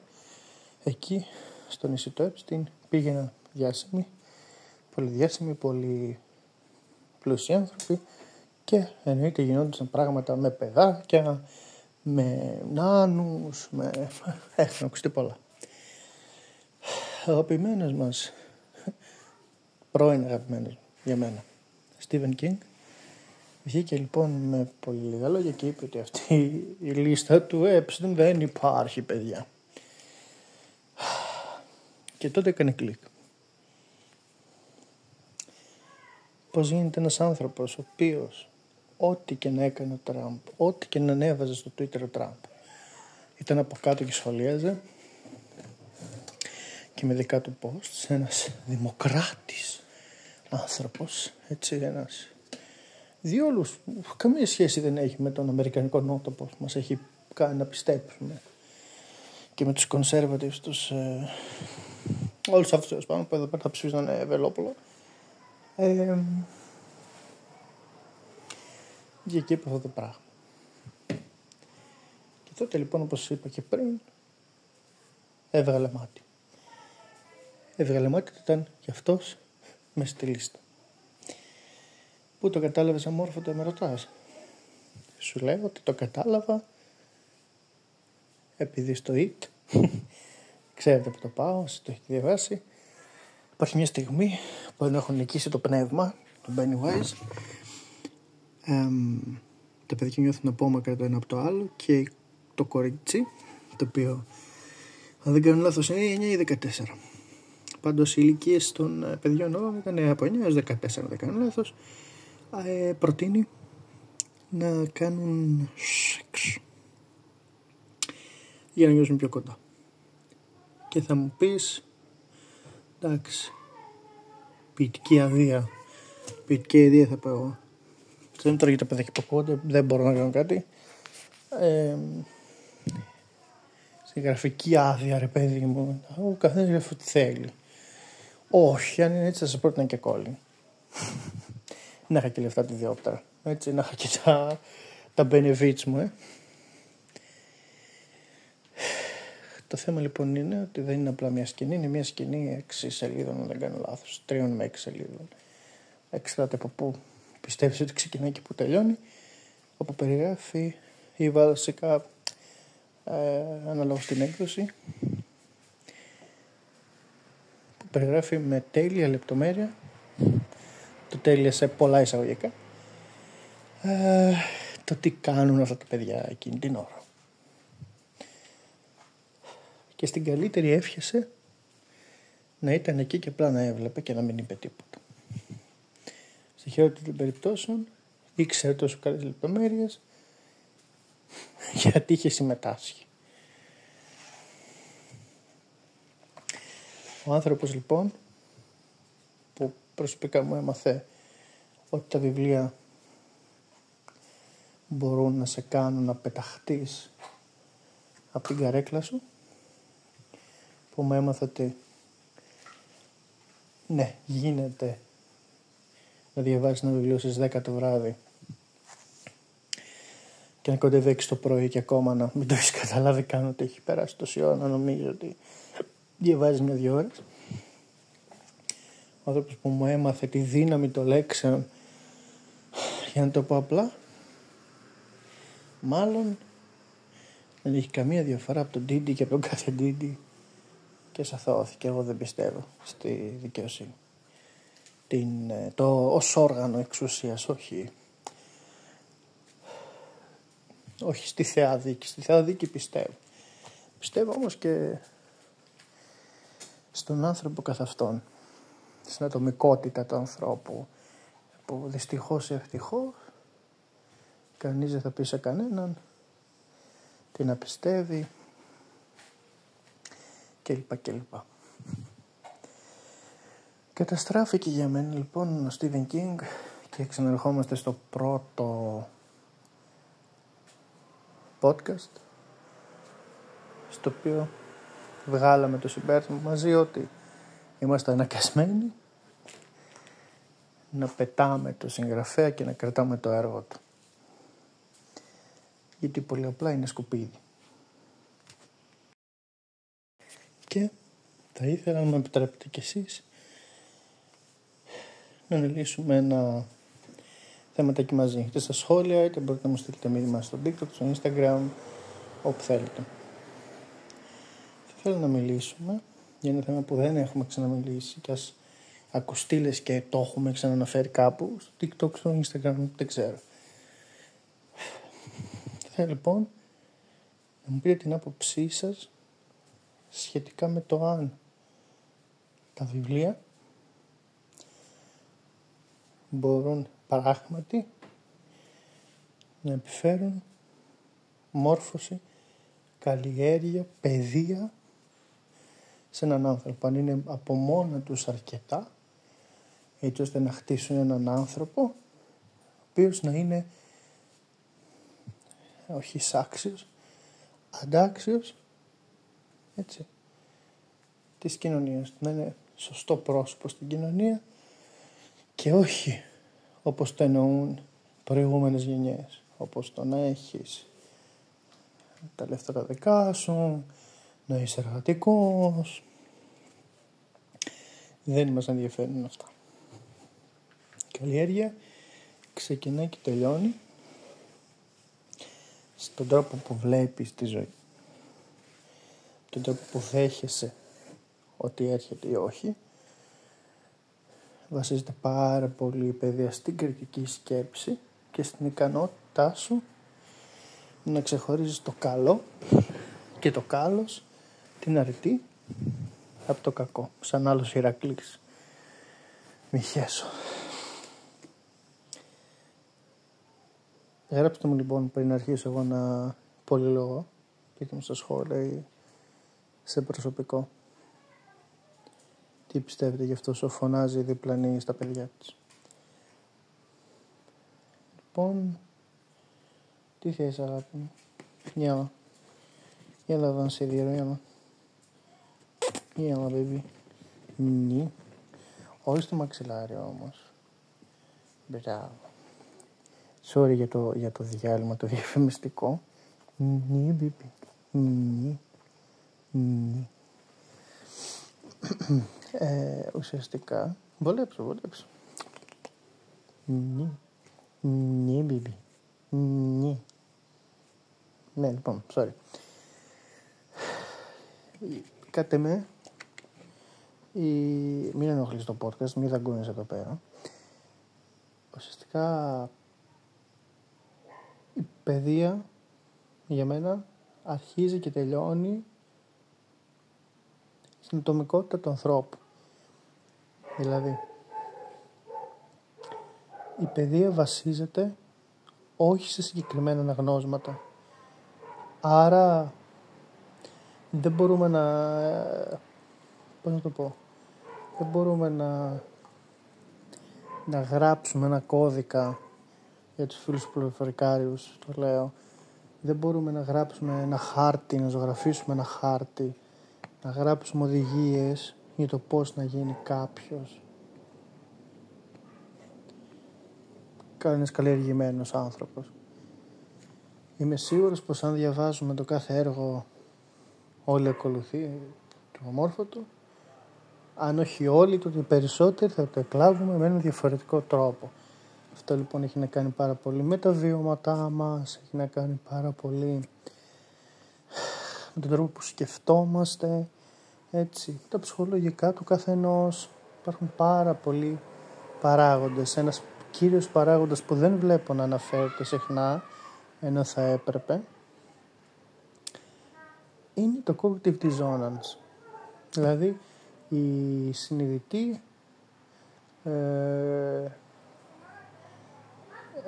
εκεί στο νησί του Epstein πήγαιναν διάσημοι, πολύ πλούσιοι άνθρωποι, και εννοείται γινόντουσαν πράγματα με παιδάκια, με νάνους, έχουν ακουστεί πολλά. Αγαπημένος μας, πρώην αγαπημένος για μένα, Stephen King, βγήκε λοιπόν με πολύ λίγα λόγια και είπε ότι αυτή η λίστα του Epstein δεν υπάρχει, παιδιά. Και τότε έκανε κλικ. Πώς γίνεται ένας άνθρωπος ο οποίος ό,τι και να έκανε ο Τραμπ, ό,τι και να ανέβαζε στο Twitter ο Τραμπ, ήταν από κάτω και σχολίαζε και με δικά του posts, ένας δημοκράτης άνθρωπος, έτσι, ένας διόλου καμία σχέση δεν έχει με τον αμερικανικό νότο που μας έχει κάνει να πιστέψουμε και με τους conservatives, όλους αυτούς πάνω που εδώ πέρα θα ψήφισαν Βελόπουλο. Και εκεί είπε αυτό το πράγμα. Και τότε λοιπόν, όπως είπα και πριν, έβγαλε μάτι. Έβγαλε μάτι ότι ήταν και αυτός μες στη λίστα. Πού το κατάλαβες αμόρφωτο, με ρωτάς? Σου λέω ότι το κατάλαβα επειδή στο IT, ξέρετε που το πάω, όσοι το έχετε διαβάσει, υπάρχει μια στιγμή που δεν έχουν νικήσει το πνεύμα, το Pennywise. Τα παιδιά νιώθουν απόμακρα το ένα από το άλλο και το κορίτσι, το οποίο αν δεν κάνω λάθος είναι 9 ή 14. Πάντως οι ηλικίες των παιδιών ήταν από 9 έως 14, αν δεν κάνω λάθος. Προτείνει να κάνουν σεξ για να νιώσουν πιο κοντά. Και θα μου πεις, εντάξει, ποιητική άδεια θα πω εγώ. Δεν τρώγει τα παιδάκια που ακούγονται, δεν μπορώ να κάνω κάτι. Στη γραφική άδεια, ρε παιδί μου, ο καθένας γράφει ό,τι θέλει. Όχι, αν είναι έτσι θα σας πρότεινα και κόλλη. Να είχα και λεφτά τη διόπτρα, έτσι, να είχα και τα benefits μου, Το θέμα λοιπόν είναι ότι δεν είναι απλά μια σκηνή, είναι μια σκηνή 6 σελίδων, αν δεν κάνω λάθος, 3 με 6 σελίδων. Εξαρτάται από πού πιστεύεις ότι ξεκινάει και πού τελειώνει, όπου περιγράφει ή βασικά αναλόγως στην έκδοση, που περιγράφει με τέλεια λεπτομέρεια, το τέλεια σε πολλά εισαγωγικά, το τι κάνουν αυτά τα παιδιά εκείνη την ώρα. Και στην καλύτερη εύχεσαι να ήταν εκεί και απλά να έβλεπε και να μην είπε τίποτα. Στη χειρότερη των περιπτώσεων ήξερε τόσο καλές λεπτομέρειες γιατί είχε συμμετάσχει. Ο άνθρωπος λοιπόν που προσωπικά μου έμαθε ότι τα βιβλία μπορούν να σε κάνουν να πεταχτείς από την καρέκλα σου, που μου έμαθε ότι ναι, γίνεται να διαβάσεις ένα βιβλίο στις 10 το βράδυ και να κοντεύει 6 το πρωί και ακόμα να μην το έχεις καταλάβει καν ότι έχει περάσει τόση ώρα, να νομίζω ότι διαβάζεις 1-2 ώρες. Ο άνθρωπος που μου έμαθε τη δύναμη των λέξεων, για να το πω απλά, μάλλον δεν έχει καμία διαφορά από τον Ντίντι και από τον κάθε Ντίντι και σαθώθηκε. Εγώ δεν πιστεύω στη δικαιοσύνη. Ως όργανο εξουσίας, όχι στη Θεά Δίκη. Στη Θεά Δίκη πιστεύω. Πιστεύω όμως και στον άνθρωπο καθ' αυτόν, στην ατομικότητα του ανθρώπου, που δυστυχώς ή ευτυχώς κανείς δεν θα πει σε κανέναν τι να πιστεύει κλπ. Καταστράφηκε για μένα λοιπόν ο Stephen King και ξαναρχόμαστε στο πρώτο podcast, στο οποίο βγάλαμε το συμπέρασμα μαζί ότι είμαστε αναγκασμένοι να πετάμε το συγγραφέα και να κρατάμε το έργο του, γιατί πολύ απλά είναι σκουπίδι. Και θα ήθελα να με επιτρέπετε κι εσείς να αναλύσουμε ένα θέματάκι μαζί, είτε στα σχόλια, είτε μπορείτε να μου στείλετε μήνυμα στο TikTok, στο Instagram, όπου θέλετε. Θα θέλω να μιλήσουμε για ένα θέμα που δεν έχουμε ξαναμιλήσει και ας ακουστεί λες και το έχουμε ξαναναφέρει κάπου, στο TikTok, στο Instagram, δεν ξέρω. Θα θέλω λοιπόν να μου πείτε την άποψή σας σχετικά με το αν τα βιβλία μπορούν πράγματι να επιφέρουν μόρφωση, καλλιέργεια, παιδεία σε έναν άνθρωπο. Αν είναι από μόνα τους αρκετά έτσι ώστε να χτίσουν έναν άνθρωπο ο οποίος να είναι όχι εισάξιος, αντάξιος έτσι, της κοινωνίας, να είναι σωστό πρόσωπο στην κοινωνία και όχι όπως το εννοούν προηγούμενες γενιές, όπως το να έχεις τα ελεύθερα δικά σου, να είσαι εργατικός. Δεν μας ενδιαφέρουν αυτά. Η καλλιέργεια ξεκινάει και τελειώνει στον τρόπο που βλέπεις τη ζωή, τον τρόπο που δέχεσαι ότι έρχεται ή όχι. Βασίζεται πάρα πολύ η παιδεία στην κριτική σκέψη και στην ικανότητά σου να ξεχωρίζεις το καλό και το κάλος, την αρετή από το κακό. Σαν άλλος Ηρακλής. Μη χέσω. Γράψτε μου λοιπόν πριν αρχίσω εγώ να πολυλογώ, πείτε μου στα σχόλια ή σε προσωπικό. Τι πιστεύετε γι' αυτό όσο φωνάζει η διπλανή στα παιδιά της. Λοιπόν, τι θες αγάπη μου. Έλα. Έλα εδώ να σε δει, έλα. Έλα, baby. Ναι. Όχι στο μαξιλάρι όμως. Μπράβο. Sorry για το διάλειμμα, το διαφημιστικό. Ναι, baby. Ναι. Ναι. Ουσιαστικά, βολέψω. Ναι. Ναι, baby. Ναι. Ναι, λοιπόν, sorry. Κάτε με, μην ενοχλείς το podcast, μην δαγκούνεις εδώ πέρα. Ουσιαστικά, η παιδεία για μένα αρχίζει και τελειώνει στην ατομικότητα του ανθρώπου. Δηλαδή, η παιδεία βασίζεται όχι σε συγκεκριμένα αναγνώσματα. Άρα δεν μπορούμε δεν μπορούμε να γράψουμε ένα κώδικα για τους φίλους πληροφορικάριους, το λέω. Δεν μπορούμε να γράψουμε ένα χάρτη, να ζωγραφίσουμε ένα χάρτη, να γράψουμε οδηγίες για το πώς να γίνει κάποιος ένας καλλιεργημένος άνθρωπος. Είμαι σίγουρος πως αν διαβάζουμε το κάθε έργο όλοι ακολουθεί το ομόρφωτο, αν όχι όλοι, τότε οι περισσότεροι θα το εκλάβουμε με έναν διαφορετικό τρόπο. Αυτό λοιπόν έχει να κάνει πάρα πολύ με τα βιώματά μας, έχει να κάνει πάρα πολύ με τον τρόπο που σκεφτόμαστε, έτσι, τα ψυχολογικά του καθενός. Υπάρχουν πάρα πολλοί παράγοντες. Ένας κύριος παράγοντας που δεν βλέπω να αναφέρεται συχνά, ενώ θα έπρεπε, είναι το cognitive dissonance. Δηλαδή η συνειδητή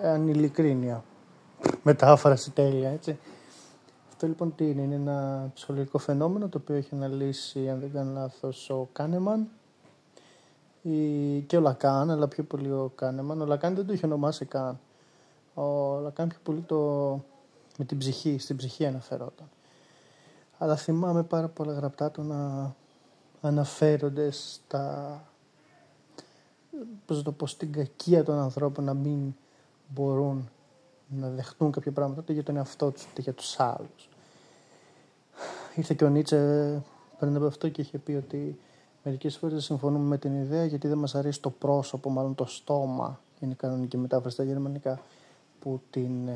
ανηλικρίνεια. Μετάφραση τέλεια, έτσι. Αυτό λοιπόν τι είναι ένα ψυχολογικό φαινόμενο το οποίο έχει αναλύσει, αν δεν κάνω λάθος, ο Κάνεμαν και ο Λακάν, αλλά πιο πολύ ο Κάνεμαν. Ο Λακάν δεν το είχε ονομάσει καν. Ο Λακάν πιο πολύ με την ψυχή, στην ψυχή αναφερόταν. Αλλά θυμάμαι πάρα πολλά γραπτά του να αναφέρονται στην κακία των ανθρώπων να μην μπορούν να δεχτούν κάποια πράγματα είτε για τον εαυτό τους είτε για τους άλλους. Ήρθε και ο Νίτσε πριν από αυτό και είχε πει ότι μερικές φορές συμφωνούμε με την ιδέα γιατί δεν μας αρέσει το πρόσωπο, μάλλον το στόμα, είναι η κανονική μετάφραση στα γερμανικά, που την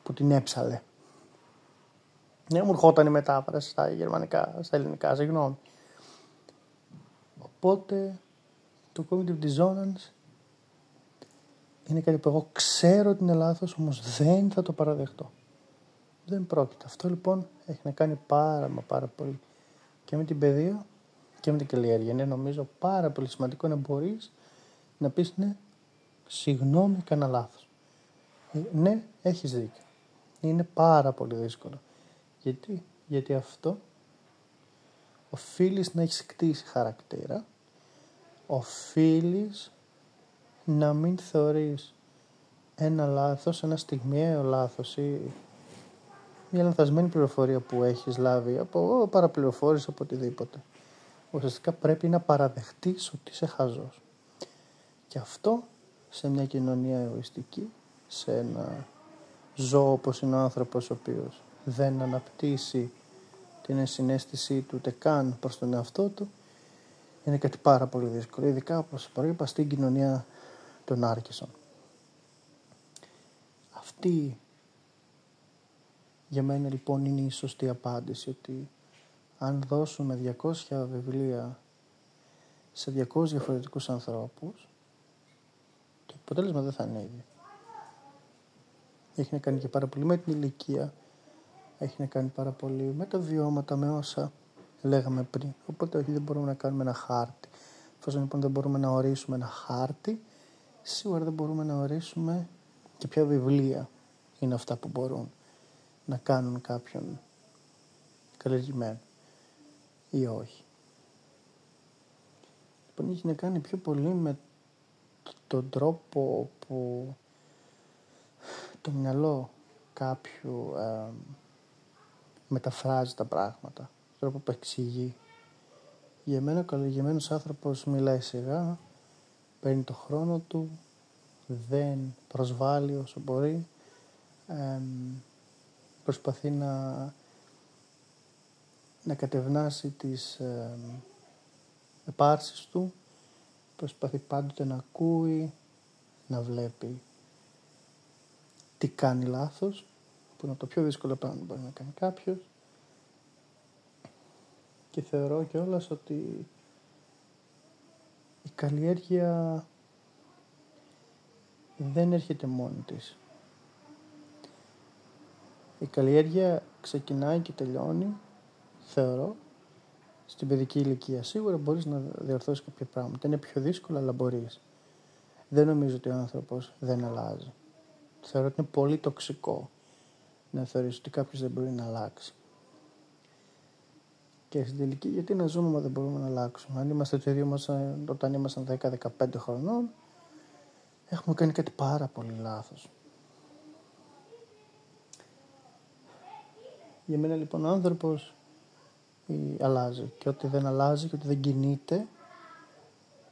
που την έψαλε. Ναι, μου ερχόταν η μετάφραση στα γερμανικά, στα ελληνικά, συγγνώμη. Οπότε το cognitive dissonance είναι κάτι που εγώ ξέρω ότι είναι λάθος, όμως δεν θα το παραδεχτώ. Δεν πρόκειται. Αυτό λοιπόν έχει να κάνει πάρα πολύ και με την παιδεία και με την καλλιέργεια. Είναι νομίζω πάρα πολύ σημαντικό να μπορείς να πεις ναι, συγγνώμη, έκανα λάθος. Ναι, έχεις δίκιο. Είναι πάρα πολύ δύσκολο. Γιατί αυτό οφείλεις να έχεις κτίσει χαρακτήρα, οφείλεις να μην θεωρείς ένα λάθος, ένα στιγμιαίο λάθος ή μια λανθασμένη πληροφορία που έχεις λάβει από παραπληροφόρηση, από οτιδήποτε. Ουσιαστικά πρέπει να παραδεχτείς ότι είσαι χαζός. Και αυτό σε μια κοινωνία εγωιστική, σε ένα ζώο όπως είναι ο άνθρωπος, ο οποίος δεν αναπτύσσει την ενσυναίσθησή του ούτε καν προς τον εαυτό του, είναι κάτι πάρα πολύ δύσκολο. Ειδικά, όπως προείπα, στην κοινωνία των Άρκισσων. Αυτή για μένα λοιπόν είναι η σωστή απάντηση, ότι αν δώσουμε 200 βιβλία σε 200 διαφορετικούς ανθρώπους, το αποτέλεσμα δεν θα είναι ίδιο. Έχει να κάνει και πάρα πολύ με την ηλικία, έχει να κάνει πάρα πολύ με τα βιώματα, με όσα λέγαμε πριν. Οπότε όχι, δεν μπορούμε να κάνουμε ένα χάρτη. Εφόσον λοιπόν δεν μπορούμε να ορίσουμε ένα χάρτη, σίγουρα δεν μπορούμε να ορίσουμε και ποια βιβλία είναι αυτά που μπορούν να κάνουν κάποιον καλλιεργημένο ή όχι. Λοιπόν, έχει να κάνει πιο πολύ με τον τρόπο που το μυαλό κάποιου μεταφράζει τα πράγματα, τον τρόπο που εξηγεί. Για μένα ο καλλιεργημένος άνθρωπος μιλάει σιγά, παίρνει το χρόνο του, δεν προσβάλλει όσο μπορεί, προσπαθεί να κατευνάσει τις επάρσεις του, προσπαθεί πάντοτε να ακούει, να βλέπει τι κάνει λάθος, που είναι το πιο δύσκολο πράγμα που μπορεί να κάνει κάποιος. Και θεωρώ κιόλας ότι η καλλιέργεια δεν έρχεται μόνη της. Η καλλιέργεια ξεκινάει και τελειώνει, θεωρώ, στην παιδική ηλικία. Σίγουρα μπορείς να διορθώσεις κάποια πράγματα. Είναι πιο δύσκολο, αλλά μπορείς. Δεν νομίζω ότι ο άνθρωπος δεν αλλάζει. Θεωρώ ότι είναι πολύ τοξικό να θεωρείς ότι κάποιος δεν μπορεί να αλλάξει. Και στην τελική, γιατί να ζούμε, μα δεν μπορούμε να αλλάξουμε. Αν είμαστε το ίδιο μας όταν ήμασταν 10-15 χρονών, έχουμε κάνει κάτι πάρα πολύ λάθος. Για μένα λοιπόν ο άνθρωπος αλλάζει. Και ό,τι δεν αλλάζει και ό,τι δεν κινείται,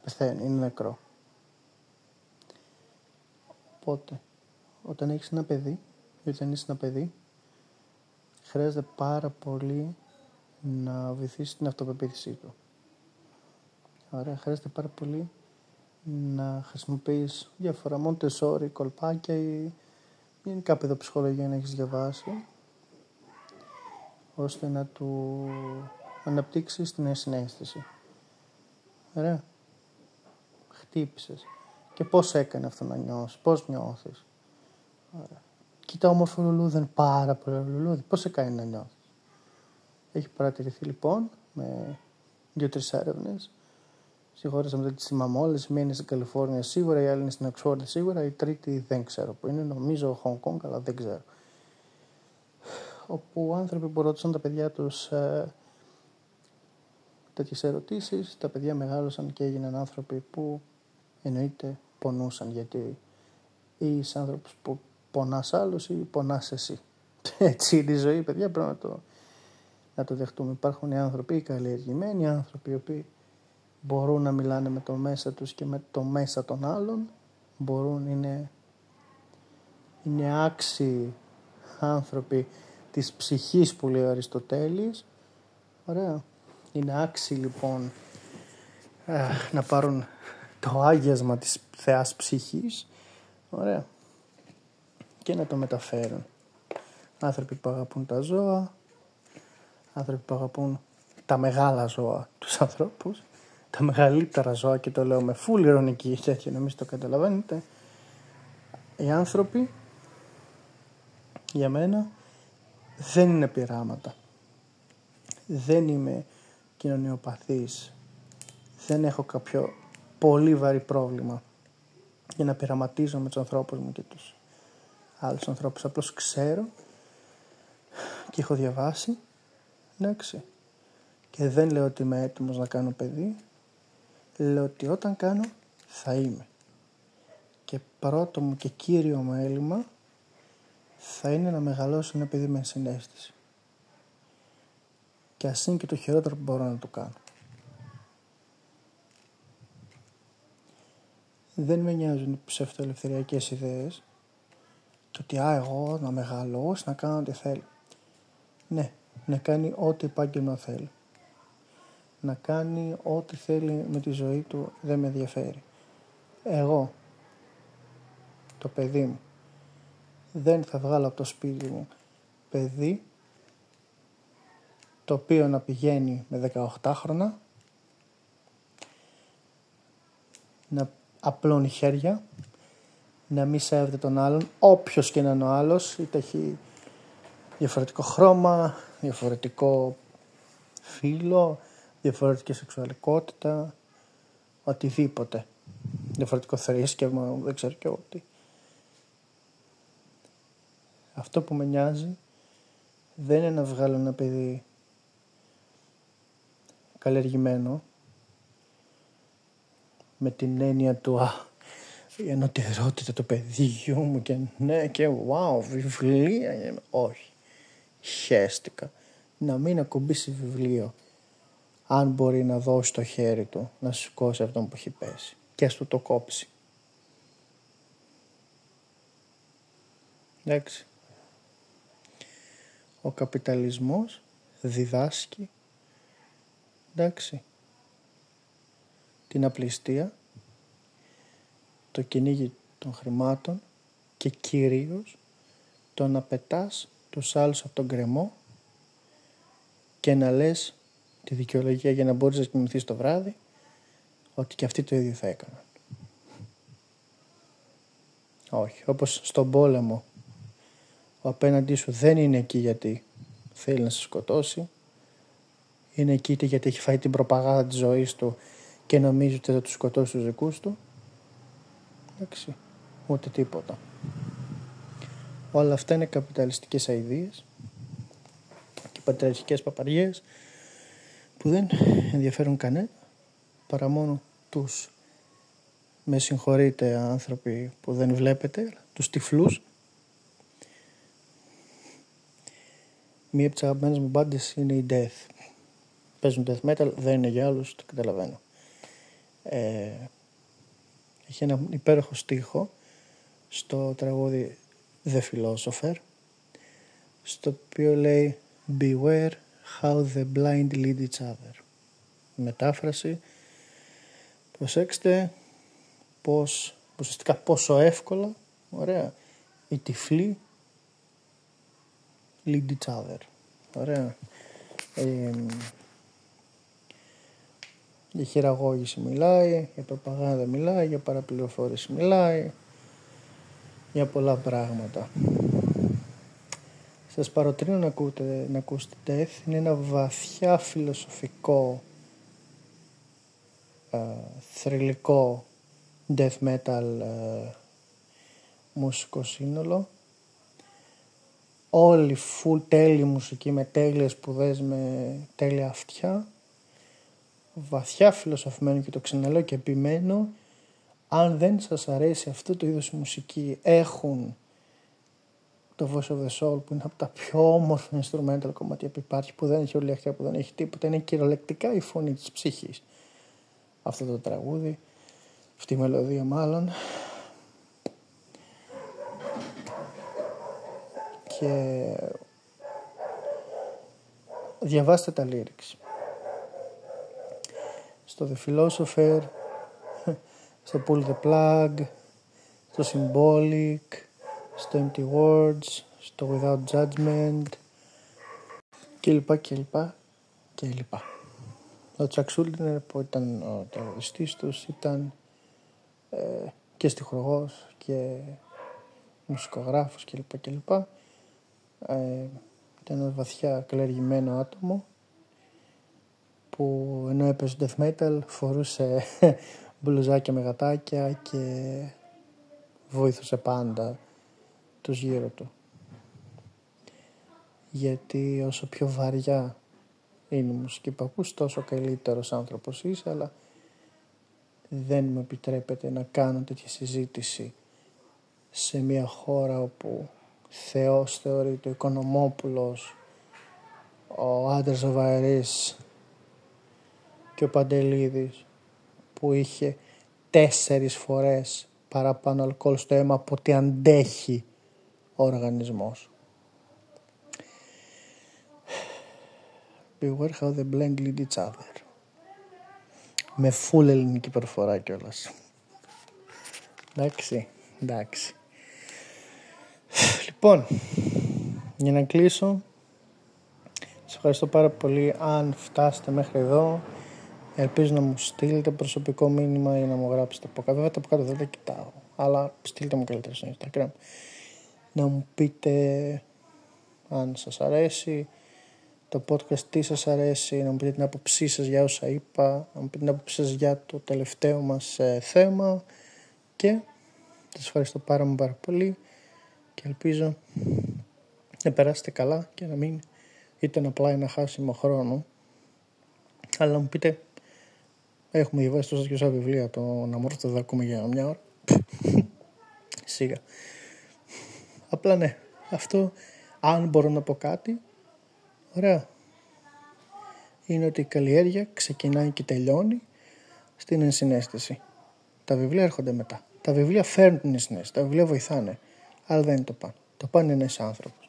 πεθαίνει, είναι νεκρό. Οπότε, όταν έχεις ένα παιδί, ή όταν είσαι ένα παιδί, χρειάζεται πάρα πολύ να βοηθήσει την αυτοπεποίθησή του. Άρα χρειάζεται πάρα πολύ να χρησιμοποιείς διάφορα Μοντεσόρι, κολπάκια ή γενικά παιδοψυχολογία να έχεις διαβάσει, ώστε να του αναπτύξεις την ενσυναίσθηση. Ωραία. Χτύπησες. Και πώς έκανε αυτό να νιώσεις, πώς νιώθεις. Ωραία. Κοίτα όμορφο λουλούδι, πάρα πολύ λουλούδι, πώς σε κάνει να νιώθεις. Έχει παρατηρηθεί λοιπόν με 2-3 έρευνες. Στις χώρες με τις Μαμόλες, μία είναι στην Καλιφόρνια σίγουρα, η άλλη είναι στην Οξφόρδη σίγουρα, η τρίτη δεν ξέρω που είναι, νομίζω Χονγκ Κονγκ, αλλά δεν ξέρω. Όπου άνθρωποι που ρώτησαν τα παιδιά τους τέτοιες ερωτήσεις, τα παιδιά μεγάλωσαν και έγιναν άνθρωποι που εννοείται πονούσαν, γιατί είσαι άνθρωπος που πονάς άλλους ή πονάς εσύ. Έτσι είναι η ζωή, παιδιά, πρέπει να το δεχτούμε. Υπάρχουν οι άνθρωποι οι καλλιεργημένοι, οι άνθρωποι οι οποίοι μπορούν να μιλάνε με το μέσα τους και με το μέσα των άλλων, είναι άξιοι άνθρωποι της ψυχής που λέει ο Αριστοτέλης. Ωραία. Είναι άξιοι λοιπόν να πάρουν το άγιασμα της θεάς ψυχής, ωραία, και να το μεταφέρουν. Άνθρωποι που αγαπούν τα ζώα, άνθρωποι που αγαπούν τα μεγάλα ζώα, τους ανθρώπους, τα μεγαλύτερα ζώα, και το λέω με full ειρωνική τέτοια, να μην το καταλαβαίνετε. Οι άνθρωποι, για μένα, δεν είναι πειράματα. Δεν είμαι κοινωνιοπαθής. Δεν έχω κάποιο πολύ βαρύ πρόβλημα για να πειραματίζω με τους ανθρώπους μου και τους άλλους ανθρώπους. Απλώς ξέρω και έχω διαβάσει, εντάξει. Και δεν λέω ότι είμαι έτοιμος να κάνω παιδί. Λέω ότι όταν κάνω θα είμαι. Και πρώτο μου και κύριο μου έλλειμμα θα είναι να μεγαλώσω ένα παιδί με συναίσθηση. Και ας είναι και το χειρότερο που μπορώ να το κάνω. Δεν με νοιάζουν οι ψευτοελευθεριακές ιδέες. Το ότι εγώ να μεγαλώσω, να κάνω ό,τι θέλω. Ναι, να κάνει ό,τι επάγγελμα θέλει. Να κάνει ό,τι θέλει με τη ζωή του, δεν με ενδιαφέρει. Εγώ, το παιδί μου, δεν θα βγάλω από το σπίτι μου παιδί το οποίο να πηγαίνει με 18 χρόνια, να απλώνει χέρια, να μη σέβεται τον άλλον, όποιος και να είναι ο άλλος, είτε έχει διαφορετικό χρώμα, διαφορετικό φύλο, διαφορετική σεξουαλικότητα, οτιδήποτε, διαφορετικό θρήσκευμα, δεν ξέρω και ό,τι. Αυτό που με νοιάζει δεν είναι να βγάλω ένα παιδί καλλιεργημένο με την έννοια του η ενωτερότητα του παιδιού μου και ναι και wow βιβλία. Όχι, χαίστηκα. Να μην ακουμπήσει βιβλίο αν μπορεί να δώσει το χέρι του να σηκώσει αυτόν που έχει πέσει και ας του το κόψει. Εντάξει. Ο καπιταλισμός διδάσκει, εντάξει, την απληστία, το κυνήγι των χρημάτων και κυρίως το να πετάς τους άλλους από τον γκρεμό και να λες τη δικαιολογία για να μπορείς να κοιμηθείς το βράδυ ότι και αυτοί το ίδιο θα έκαναν. Όχι, όπως στον πόλεμο ο απέναντί σου δεν είναι εκεί γιατί θέλει να σε σκοτώσει, είναι εκεί γιατί έχει φάει την προπαγάνδα της ζωής του και νομίζει ότι θα τους σκοτώσει τους δικούς του. Εντάξει, ούτε τίποτα. Όλα αυτά είναι καπιταλιστικές αηδίες και πατριαρχικές παπαριές που δεν ενδιαφέρουν κανένα παρά μόνο τους, με συγχωρείτε άνθρωποι που δεν βλέπετε, τους τυφλούς. Μία από τις αγαπημένες μου μπάντες είναι η Death. Παίζουν death metal, δεν είναι για άλλους, το καταλαβαίνω. Έχει ένα υπέροχο στίχο στο τραγούδι The Philosopher, στο οποίο λέει Beware how the blind lead each other. Μετάφραση, προσέξτε ουσιαστικά πόσο εύκολα, ωραία, οι τυφλοί lead each other. Ωραία. Για χειραγώγηση μιλάει, για προπαγάνδα μιλάει, για παραπληροφόρηση μιλάει, για πολλά πράγματα. Σας παροτρύνω να ακούσετε Death. Είναι ένα βαθιά φιλοσοφικό, θρυλικό death metal μουσικό σύνολο. Όλη full τέλειη μουσική με τέλειες σπουδές, με τέλεια αυτιά. Βαθιά φιλοσοφημένο και το ξαναλέω και επιμένω, αν δεν σας αρέσει αυτό το είδος μουσική, έχουν το Voice of the Soul που είναι από τα πιο όμορφα instrumental κομμάτια που υπάρχει, που δεν έχει όλη αυτιά, που δεν έχει τίποτα, είναι κυριολεκτικά η φωνή της ψυχής αυτό το τραγούδι, αυτή η μελωδία μάλλον. Και διαβάστε τα lyrics στο The Philosopher, στο Pull the Plug, στο Symbolic, στο Empty Words, στο Without Judgment κλπ. Ο Τσακ Σούλτνερ που ήταν ο τραγουδιστής τους ήταν και στιχουργός και μουσικογράφος κλπ. Ήταν ένα βαθιά καλλιεργημένο άτομο που ενώ έπαιζε death metal φορούσε μπλουζάκια με γατάκια και βοήθησε πάντα τους γύρω του. Γιατί όσο πιο βαριά είναι η μουσική που ακούς, τόσο καλύτερος άνθρωπος είσαι, αλλά δεν μου επιτρέπεται να κάνω τέτοια συζήτηση σε μια χώρα όπου Θεός θεωρείται ο Οικονομόπουλος, ο άντρας ο Βαερής και ο Παντελίδης που είχε 4 φορές παραπάνω αλκοόλ στο αίμα από ό,τι αντέχει ο οργανισμός. Beware how the blind lead each other. Με full ελληνική προφορά κιόλας. Εντάξει. Λοιπόν, για να κλείσω, σας ευχαριστώ πάρα πολύ αν φτάσετε μέχρι εδώ. Ελπίζω να μου στείλετε προσωπικό μήνυμα ή να μου γράψετε από κάτω. Βέβαια από κάτω δεν τα κοιτάω, αλλά στείλτε μου καλύτερα στο Instagram. Να μου πείτε αν σας αρέσει το podcast, τι σας αρέσει, να μου πείτε την άποψή σας για όσα είπα, να μου πείτε την άποψή σας για το τελευταίο μας θέμα και σας ευχαριστώ πάρα πολύ και ελπίζω να περάσετε καλά και να μην ήταν απλά ένα χάσιμο χρόνο, αλλά να μου πείτε, έχουμε διαβάσει τόσα και όσα βιβλία, το να μου έρθετε εδώ ακούμε για μια ώρα. Σίγα. Απλά ναι, αυτό αν μπορώ να πω κάτι, ωραία, είναι ότι η καλλιέργεια ξεκινάει και τελειώνει στην ενσυναίσθηση. Τα βιβλία έρχονται μετά. Τα βιβλία φέρνουν την ενσυναίσθηση, τα βιβλία βοηθάνε, αλλά δεν είναι το παν. Το παν είναι ένας άνθρωπος.